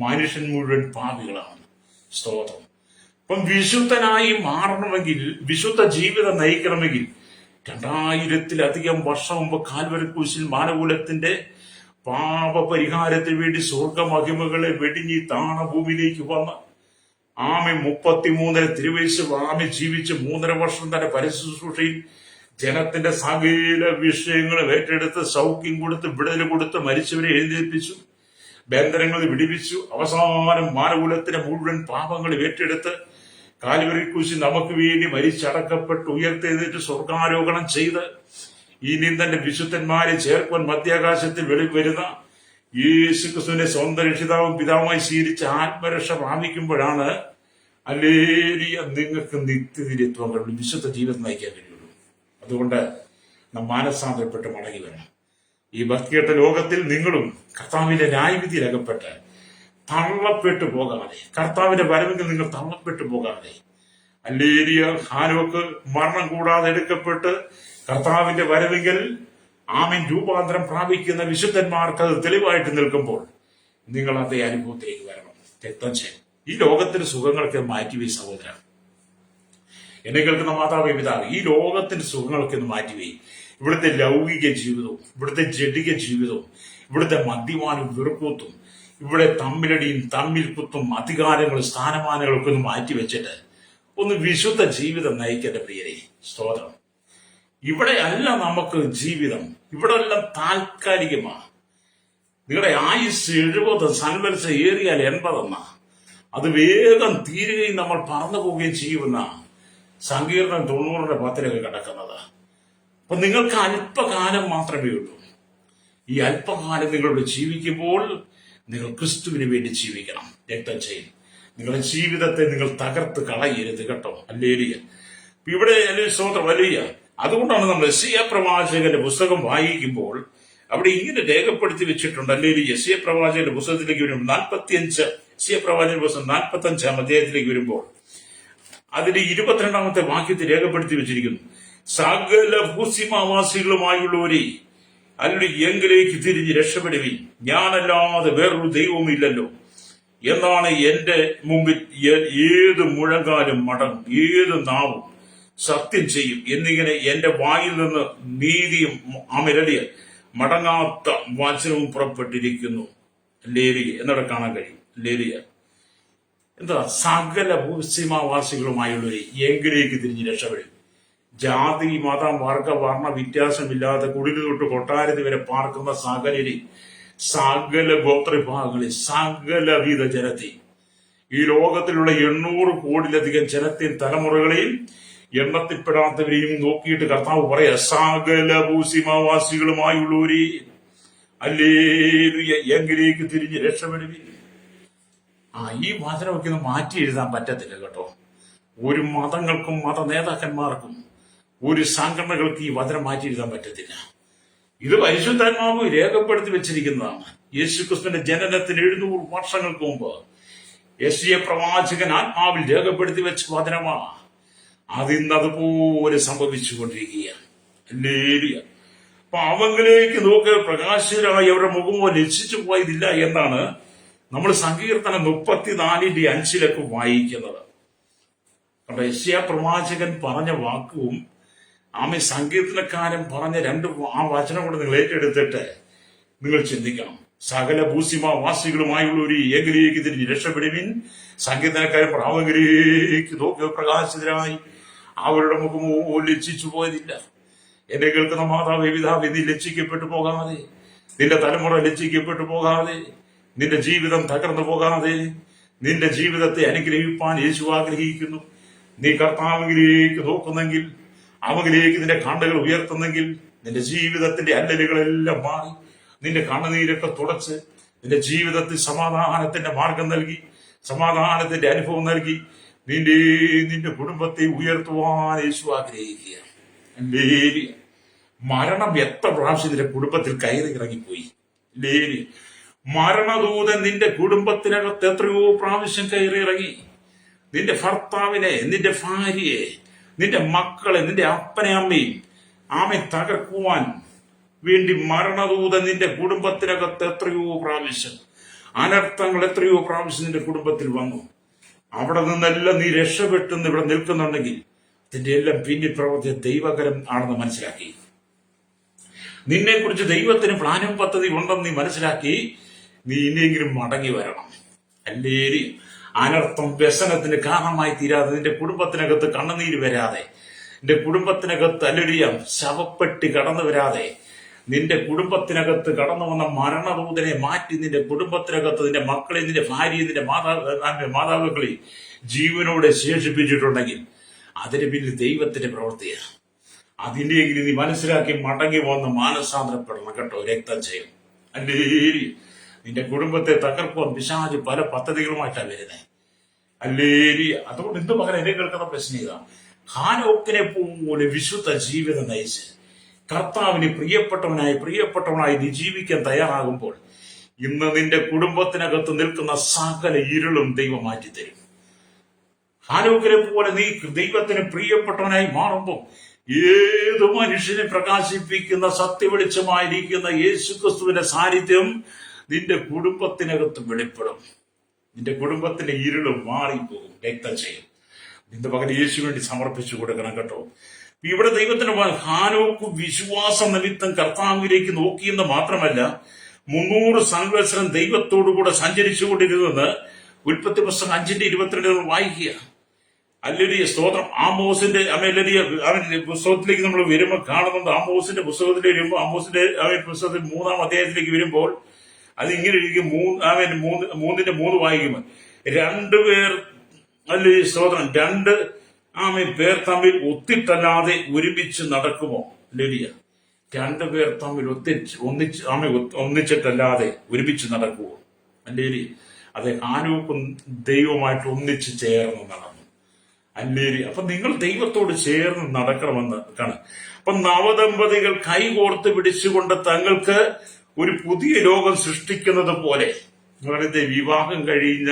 മനുഷ്യൻ മുഴുവൻ പാപികളാണ്. സ്തോത്രം. അപ്പം വിശുദ്ധനായി മാറണമെങ്കിൽ, വിശുദ്ധ ജീവിതം നയിക്കണമെങ്കിൽ 2000-ലധികം വർഷം മുമ്പ് കാൽവരി ക്രൂശിൽ മാനവകുലത്തിന്റെ പാപപരിഹാരത്തിന് വേണ്ടി സ്വർഗമഹിമകളെ വെടിഞ്ഞ് താണഭൂമിയിലേക്ക് വന്ന 33 തിരുവയസ്സ് ജീവിച്ച് 3.5 വർഷം തന്നെ പരിശുശ്രൂഷയിൽ ജനത്തിന്റെ സകല വിഷയങ്ങൾ ഏറ്റെടുത്ത് സൗഖ്യം കൊടുത്ത് വിടുതൽ കൊടുത്ത് മരിച്ചവരെ എഴുന്നേൽപ്പിച്ചു, ബന്ധനങ്ങൾ വിടിവിച്ചു. അവസാനം മാനവകുലത്തിന്റെ മുഴുവൻ പാപങ്ങൾ ഏറ്റെടുത്ത് കാൽവരി ക്രൂശിൽ നമുക്ക് വേണ്ടി മരിച്ചടക്കപ്പെട്ട് ഉയർത്തെഴുന്നേറ്റ് സ്വർഗാരോഹണം ചെയ്ത് ഇനി തന്റെ വിശുദ്ധന്മാരെ ചേർക്കുവാൻ മധ്യാകാശത്തിൽ വരുന്ന യേശുക്രിസ്തുവിനെ സ്വന്തം രക്ഷിതാവും പിതാവുമായി സ്വീകരിച്ച് ആത്മരക്ഷ പ്രാപിക്കുമ്പോഴാണ് ഹല്ലേലൂയ നിങ്ങൾക്ക് നിത്യനിരത്വം കഴിയും, വിശുദ്ധ ജീവിതം നയിക്കാൻ കഴിയുള്ളൂ. അതുകൊണ്ട് നാം മാനസാന്തരപ്പെട്ട് മടങ്ങി വരണം. ഈ ഭക്തികെട്ട ലോകത്തിൽ നിങ്ങളും കർത്താവിന്റെ ന്യായവിധിയിൽ അകപ്പെട്ട് തള്ളപ്പെട്ടു പോകാതെ, കർത്താവിന്റെ വരവെങ്കിൽ നിങ്ങൾ തള്ളപ്പെട്ടു പോകാതെ, ഹല്ലേലൂയ, ഹാനോക്ക് മരണം കൂടാതെ എടുക്കപ്പെട്ട് കർത്താവിന്റെ വരവെങ്കിൽ ആമേൻ രൂപാന്തരം പ്രാപിക്കുന്ന വിശുദ്ധന്മാർക്ക് അത് തെളിവായിട്ട് നിൽക്കുമ്പോൾ നിങ്ങൾ അതേ അനുഭവത്തിലേക്ക് വരണം. രക്തം ചെയ്യും. ഈ ലോകത്തിന്റെ സുഖങ്ങളൊക്കെ മാറ്റിവെയ് സഹോദര. എന്നെ കേൾക്കുന്ന മാതാവേ പിതാവ്, ഈ ലോകത്തിന്റെ സുഖങ്ങളൊക്കെ ഒന്ന് മാറ്റിവെയ്. ഇവിടുത്തെ ലൗകിക ജീവിതവും ഇവിടുത്തെ ജഡിക ജീവിതവും ഇവിടുത്തെ മദ്യപാനവും വെറുക്കൂത്തും ഇവിടെ തമ്മിലടിയും തമ്മിൽ കുത്തും അധികാരങ്ങളും സ്ഥാനമാനങ്ങളൊക്കെ ഒന്ന് മാറ്റിവെച്ചിട്ട് ഒന്ന് വിശുദ്ധ ജീവിതം നയിക്കേണ്ട പ്രിയരെ. സ്തോത്രം. ഇവിടെ അല്ല നമുക്ക് ജീവിതം, ഇവിടെ എല്ലാം താൽക്കാലികമാണ്. നിങ്ങളുടെ ആയുസ് 70, സൻവത്സ ഏറിയാൽ 80 എന്നാ. അത് വേഗം തീരുകയും നമ്മൾ പറന്നു പോവുകയും ചെയ്യുമെന്ന സങ്കീർണം 90-10 കിടക്കുന്നത്. അപ്പൊ നിങ്ങൾക്ക് അല്പകാലം മാത്രമേ ഉള്ളൂ. ഈ അല്പകാലം നിങ്ങളിവിടെ ജീവിക്കുമ്പോൾ നിങ്ങൾ ക്രിസ്തുവിന് വേണ്ടി ജീവിക്കണം. രക്തം ചെയ്യും. നിങ്ങളുടെ ജീവിതത്തെ നിങ്ങൾ തകർത്ത് കളയരുത് കേട്ടോ. ഹല്ലേലൂയ. ഇവിടെ സ്തോത്രം. ഹല്ലേലൂയ. അതുകൊണ്ടാണ് നമ്മൾ യെശയ്യാ പ്രവാചകന്റെ പുസ്തകം വായിക്കുമ്പോൾ അവിടെ ഇങ്ങനെ രേഖപ്പെടുത്തി വെച്ചിട്ടുണ്ട്. അല്ലെങ്കിൽ യെശയ്യാ പ്രവാചകന്റെ പുസ്തകത്തിലേക്ക് വരുമ്പോൾ 45 യെശയ്യാ പ്രവാചകന്റെ പുസ്തകം 45-ാം അധ്യായത്തിലേക്ക് വരുമ്പോൾ അതിന്റെ 22-ാമത്തെ വാക്യത്തിൽ രേഖപ്പെടുത്തി വെച്ചിരിക്കുന്നു. സകല ഭൂസിമാവാസികളുമായുള്ളവരെ അല്ലെങ്കിൽ എങ്കിലേക്ക് തിരിഞ്ഞ് രക്ഷപ്പെടുവിൻ, ഞാനല്ലാതെ വേറൊരു ദൈവമില്ലല്ലോ എന്നാണ് എന്റെ മുമ്പിൽ ഏത് മുഴങ്കാലും മടങ്ങും, ഏത് നാവും സത്യം ചെയ്യും എന്നിങ്ങനെ എന്റെ വായിൽ നിന്ന് നീതിയും അമരലിയ മടങ്ങാത്ത വചനവും പുറപ്പെട്ടിരിക്കുന്നു. ലേലിയ എന്നവിടെ കാണാൻ കഴിയും. ലേലിയ എന്താ? സകല ഭൂസീമാവാസികളുമായുള്ളവരെ എങ്കിലേക്ക് തിരിഞ്ഞ് രക്ഷപ്പെടും. ജാതി മത വർഗ വർണ്ണ വ്യത്യാസമില്ലാതെ കുടില് തൊട്ട് കൊട്ടാരത്തിൽ വരെ പാർക്കുന്ന സകലരെ, സകല ഗോത്രവിഭാഗങ്ങളിൽ സകലവിധ ജനത്തെ, ഈ ലോകത്തിലുള്ള 800 കോടിയിലധികം ജനത്തെയും തലമുറകളെയും എണ്ണത്തിൽപ്പെടാത്തവരെയും നോക്കിയിട്ട് കർത്താവ് പറയാ, സകല ഭൂസീമാവാസികളുമായുള്ളവരെ ഹല്ലേലൂയ എങ്കിലേക്ക് തിരിഞ്ഞ് രക്ഷപ്പെടുവിൻ. ഈ വചനമൊക്കെ ഒന്ന് മാറ്റി എഴുതാൻ പറ്റത്തില്ല കേട്ടോ. ഒരു മതങ്ങൾക്കും മത നേതാക്കന്മാർക്കും ഒരു സംഘടനകൾക്ക് ഈ വചനം മാറ്റി എഴുതാൻ പറ്റത്തില്ല. ഇത് പരിശുദ്ധാത്മാവ് രേഖപ്പെടുത്തി വെച്ചിരിക്കുന്നതാണ്. യേശുക്രിസ്തുവിന്റെ ജനനത്തിന് 700 വർഷങ്ങൾക്ക് മുമ്പ് യെശയ്യാ പ്രവാചകൻ ആത്മാവിൽ രേഖപ്പെടുത്തി വെച്ച വചനമാണ്. അതിന്നതുപോലെ സംഭവിച്ചുകൊണ്ടിരിക്കുകയാണ്. ഹല്ലേലൂയ. അപ്പൊ അവങ്കിലേക്ക് നോക്കി പ്രകാശിതരായി അവരുടെ മുഖമോ ലജ്ജിച്ചു പോയതില്ല എന്നാണ് നമ്മൾ സങ്കീർത്തനം 34:5 വായിക്കുന്നത്. അപ്പൊ യെശയ്യാ പ്രവാചകൻ പറഞ്ഞ വാക്കും സങ്കീർത്തനക്കാരൻ പറഞ്ഞ ആ വചനം കൂടെ നിങ്ങൾ ഏറ്റെടുത്തിട്ട് നിങ്ങൾ ചിന്തിക്കണം. സകല ഭൂസിമാവാസികളുമായുള്ളവർ എങ്കിലേക്ക് തിരിഞ്ഞ് രക്ഷപ്പെടുവിൻ. സങ്കീർത്തനക്കാരൻ അവങ്കിലേക്ക് നോക്കി പ്രകാശിതരായി അവരുടെ മുഖമോ ലജ്ജിച്ചു പോയതില്ല. എന്നെ കേൾക്കുന്ന മാതാവേ, പിതാവേ, നീ ലജ്ജിക്കപ്പെട്ടു പോകാതെ, നിന്റെ തലമുറ ലജ്ജിക്കപ്പെട്ടു പോകാതെ, നിന്റെ ജീവിതം തകർന്നു പോകാതെ നിന്റെ ജീവിതത്തെ അനുഗ്രഹിപ്പാൻ യേശു ആഗ്രഹിക്കുന്നു. നീ കർത്താവിലേക്ക് നോക്കുന്നെങ്കിൽ, അവങ്കിലേക്ക് നിന്റെ കണ്ണുകൾ ഉയർത്തുന്നെങ്കിൽ, നിന്റെ ജീവിതത്തിന്റെ അല്ലലുകളെല്ലാം മാറി നിന്റെ കണ്ണുനീരൊക്കെ തുടച്ച് നിന്റെ ജീവിതത്തിൽ സമാധാനത്തിന്റെ മാർഗം നൽകി, സമാധാനത്തിന്റെ അനുഭവം നൽകി നിന്റെ കുടുംബത്തെ ഉയർത്തുവാൻ യേശു ആഗ്രഹിക്കുക. മരണം എത്ര പ്രാവശ്യം നിന്റെ കുടുംബത്തിൽ കയറി ഇറങ്ങിപ്പോയി. മരണദൂതൻ നിന്റെ കുടുംബത്തിനകത്ത് എത്രയോ പ്രാവശ്യം കയറി ഇറങ്ങി. നിന്റെ ഭർത്താവിനെ, നിന്റെ ഭാര്യയെ, നിന്റെ മക്കളെ, നിന്റെ അപ്പനെ അമ്മയും തകർക്കുവാൻ വേണ്ടി മരണദൂതൻ നിന്റെ കുടുംബത്തിനകത്ത് എത്രയോ പ്രാവശ്യം, അനർത്ഥങ്ങൾ എത്രയോ പ്രാവശ്യം നിന്റെ കുടുംബത്തിൽ വന്നു. അവിടെ നിന്നെല്ലാം നീ രക്ഷപ്പെട്ടെന്ന് ഇവിടെ നിൽക്കുന്നുണ്ടെങ്കിൽ അതിന്റെ എല്ലാം പിന്നിൽ പ്രവർത്തിയ ദൈവകരം ആണെന്ന് മനസ്സിലാക്കി, നിന്നെ കുറിച്ച് ദൈവത്തിന് പ്ലാനും പദ്ധതി ഉണ്ടെന്ന് നീ മനസ്സിലാക്കി നീ ഇനിയെങ്കിലും മടങ്ങി വരണം. അല്ലേരി അനർത്ഥം വ്യസനത്തിന് കാരണമായി തീരാതെ, നിന്റെ കുടുംബത്തിനകത്ത് കണ്ണുനീര് വരാതെ, നിന്റെ കുടുംബത്തിനകത്ത് അല്ലൊരിയാം ശവപ്പെട്ടി കടന്നു വരാതെ, നിന്റെ കുടുംബത്തിനകത്ത് കടന്നു വന്ന മരണദൂതനെ മാറ്റി നിന്റെ കുടുംബത്തിനകത്ത് നിന്റെ മക്കളെ, നിന്റെ ഭാര്യയെ, നിന്റെ മാതാപിതാക്കളെ ജീവനോടെ ശേഷിപ്പിച്ചിട്ടുണ്ടെങ്കിൽ അതിന് പിന്നിൽ ദൈവത്തിന്റെ പ്രവൃത്തിയാണ്. അതിന്റെയെങ്കിലും നീ മനസ്സിലാക്കി മടങ്ങി വന്ന് മാനസാന്തരപ്പെടണം കേട്ടോ. രക്തം ചെയ്യും. അല്ലേരി നിന്റെ കുടുംബത്തെ തകർക്കുവാൻ പിശാച് പല പദ്ധതികളുമായിട്ടാണ് വരുന്നത്. അല്ലേരി അതുകൊണ്ട് ഇന്ന് പകരം എന്നെ കേൾക്കുന്ന പ്രശ്നം ഇതാ, ഹാനോക്കിനെ പോലെ വിശുദ്ധ ജീവിതം നയിച്ച് കർത്താവിന് പ്രിയപ്പെട്ടവനായി നീ ജീവിക്കാൻ തയ്യാറാകുമ്പോൾ ഇന്ന് നിന്റെ കുടുംബത്തിനകത്ത് നിൽക്കുന്ന സകല ഇരുളും ദൈവം മാറ്റിത്തരും. ഹാനോക്കിനെ പോലെ നീ ദൈവത്തിന് പ്രിയപ്പെട്ടവനായി മാറുമ്പോൾ ഏത് മനുഷ്യനെ പ്രകാശിപ്പിക്കുന്ന സത്യവെളിച്ചമായിരിക്കുന്ന യേശുക്രിസ്തുവിന്റെ സാന്നിധ്യം നിന്റെ കുടുംബത്തിനകത്ത് വെളിപ്പെടും. നിന്റെ കുടുംബത്തിന്റെ ഇരുളും മാറിപ്പോകും. രക്തം ചെയ്യും. നിന്റെ പകരം യേശു വേണ്ടി സമർപ്പിച്ചു കൊടുക്കണം കേട്ടോ. ഇവിടെ ദൈവത്തിന് ഹാനോക്ക് വിശ്വാസം നിമിത്തം കർത്താവിലേക്ക് നോക്കിയെന്ന് മാത്രമല്ല 300 സംവത്സരം ദൈവത്തോടുകൂടെ സഞ്ചരിച്ചുകൊണ്ടിരുന്നത് ഉൽപ്പത്തി പുസ്തകം 5:22 വായിക്കുക. അല്ലെലിയ സ്തോത്രം. ആമോസിന്റെ അവന്റെ പുസ്തകത്തിലേക്ക് നമ്മൾ വരുമ്പോൾ കാണുന്നുണ്ട്. ആമോസിന്റെ പുസ്തകത്തിലേക്ക് വരുമ്പോൾ ആമോസിന്റെ പുസ്തകത്തിൽ 3-ാം അധ്യായത്തിലേക്ക് വരുമ്പോൾ അത് ഇങ്ങനെ ഇരിക്കും. 3:3 വായിക്കുമ്പോൾ 2 പേർ അല്ലെ സ്തോത്രം 2 പേർ തമ്മിൽ ഒത്തിട്ടല്ലാതെ ഒരുമിച്ച് നടക്കുമോ? ലെലിയ 2 പേർ തമ്മിൽ ഒന്നിച്ചിട്ടല്ലാതെ ഒരുമിച്ച് നടക്കുമോ? അല്ലേരി. അത് ഹാനോക്കും ദൈവമായിട്ട് ഒന്നിച്ച് ചേർന്ന് നടന്നു. അല്ലേരി. അപ്പൊ നിങ്ങൾ ദൈവത്തോട് ചേർന്ന് നടക്കണമെന്ന് കാണാം. അപ്പൊ നവദമ്പതികൾ കൈകോർത്ത് പിടിച്ചുകൊണ്ട് തങ്ങൾക്ക് ഒരു പുതിയ ലോകം സൃഷ്ടിക്കുന്നത് പോലെ, നിങ്ങളുടെ വിവാഹം കഴിഞ്ഞ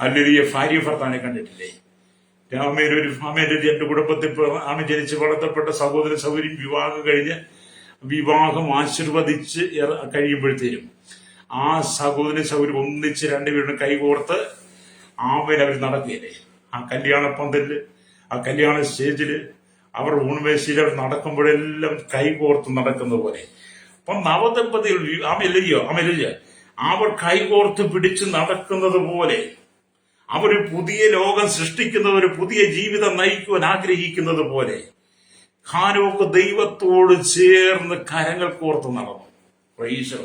അല്ലേരിയ ഭാര്യ ഭർത്താവിനെ കണ്ടിട്ടില്ലേ? ആമേന്റെ എന്റെ കുടുംബത്തിൽ ആമ ജനിച്ച് വളർത്തപ്പെട്ട സഹോദര സൗകര്യം വിവാഹം കഴിഞ്ഞ് വിവാഹം ആശീർവദിച്ച് കഴിയുമ്പോഴത്തേനും ആ സഹോദര സൗകര്യം ഒന്നിച്ച് രണ്ടുപേരും കൈകോർത്ത് ആമേൻ അവർ നടക്കുകയല്ലേ? ആ കല്യാണ പന്തലില്, ആ കല്യാണ സ്റ്റേജില്, അവർ ഊൺമേശയിൽ അവർ നടക്കുമ്പോഴെല്ലാം കൈകോർത്ത് നടക്കുന്ന പോലെ. അപ്പൊ നവദമ്പതികൾ ആമയില്ലയോ അവർ കൈകോർത്ത് പിടിച്ച് നടക്കുന്നത് പോലെ, അവർ പുതിയ ലോകം സൃഷ്ടിക്കുന്നത്, ഒരു പുതിയ ജീവിതം നയിക്കുവാൻ ആഗ്രഹിക്കുന്നത് പോലെ ഹാനോക്ക് ദൈവത്തോട് ചേർന്ന് കരങ്ങൾ കോർത്ത് നടന്നു. പ്രൈസ്.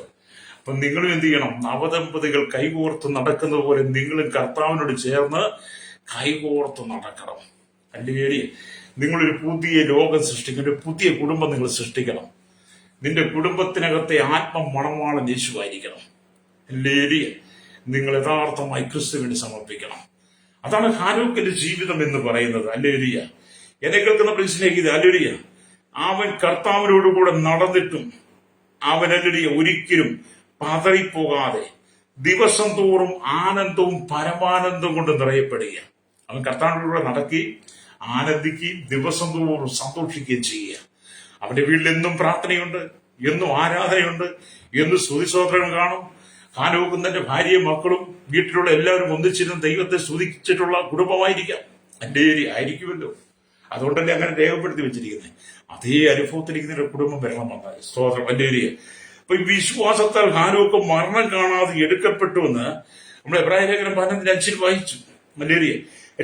അപ്പൊ നിങ്ങളും എന്ത് ചെയ്യണം? നവദമ്പതികൾ കൈകോർത്ത് നടക്കുന്നത് പോലെ നിങ്ങളും കർത്താവിനോട് ചേർന്ന് കൈകോർത്ത് നടക്കണം. അല്ലെങ്കിൽ നിങ്ങളൊരു പുതിയ ലോകം സൃഷ്ടിക്കണം, ഒരു പുതിയ കുടുംബം നിങ്ങൾ സൃഷ്ടിക്കണം. നിന്റെ കുടുംബത്തിനകത്തെ മണവാളൻ യേശുവായിരിക്കണം. അല്ലെങ്കിൽ നിങ്ങൾ യഥാർത്ഥമായി ക്രിസ്തുവിന് സമർപ്പിക്കണം. അതാണ് ഹാനോക്കിന്റെ ജീവിതം എന്ന് പറയുന്നത്. അല്ലേലിയ. എന്നെ കേൾക്കുന്ന സ്നേഹിത, അല്ലേലിയ, അവൻ കർത്താവിനോടുകൂടെ നടന്നിട്ടും അവൻ അല്ലേലിയ ഒരിക്കലും പതറിപ്പോകാതെ ദിവസം തോറും ആനന്ദവും പരമാനന്ദവും കൊണ്ട് നിറയപ്പെടുക. അവൻ കർത്താവിനോടുകൂടെ നടക്കുകയും ആനന്ദിക്കുകയും ദിവസം തോറും സന്തോഷിക്കുകയും ചെയ്യുക. അവന്റെ വീട്ടിൽ എന്നും പ്രാർത്ഥനയുണ്ട്, എന്നും ആരാധനയുണ്ട്, എന്നും സ്തുതിസ്തോത്രം കാണും. ഹാനോക്കും തന്റെ ഭാര്യയും മക്കളും വീട്ടിലുള്ള എല്ലാവരും ഒന്നിച്ചിരുന്ന് ദൈവത്തെ സ്തുതിച്ചിട്ടുള്ള കുടുംബമായിരിക്കാം. അല്ലേരി ആയിരിക്കുമല്ലോ. അതുകൊണ്ടല്ലേ അങ്ങനെ രേഖപ്പെടുത്തി വെച്ചിരിക്കുന്നത്. അതേ അനുഭവത്തിലിരിക്കുന്ന ഒരു കുടുംബം വരണമെന്നാണ് സ്തോത്രം. അല്ലേരിയ. അപ്പൊ ഈ വിശ്വാസത്താൽ ഹാനോക്ക് മരണം കാണാതെ എടുക്കപ്പെട്ടുവെന്ന് നമ്മൾ എബ്രായ ലേഖനം 11:5 വായിച്ചു. അല്ലേരിയ.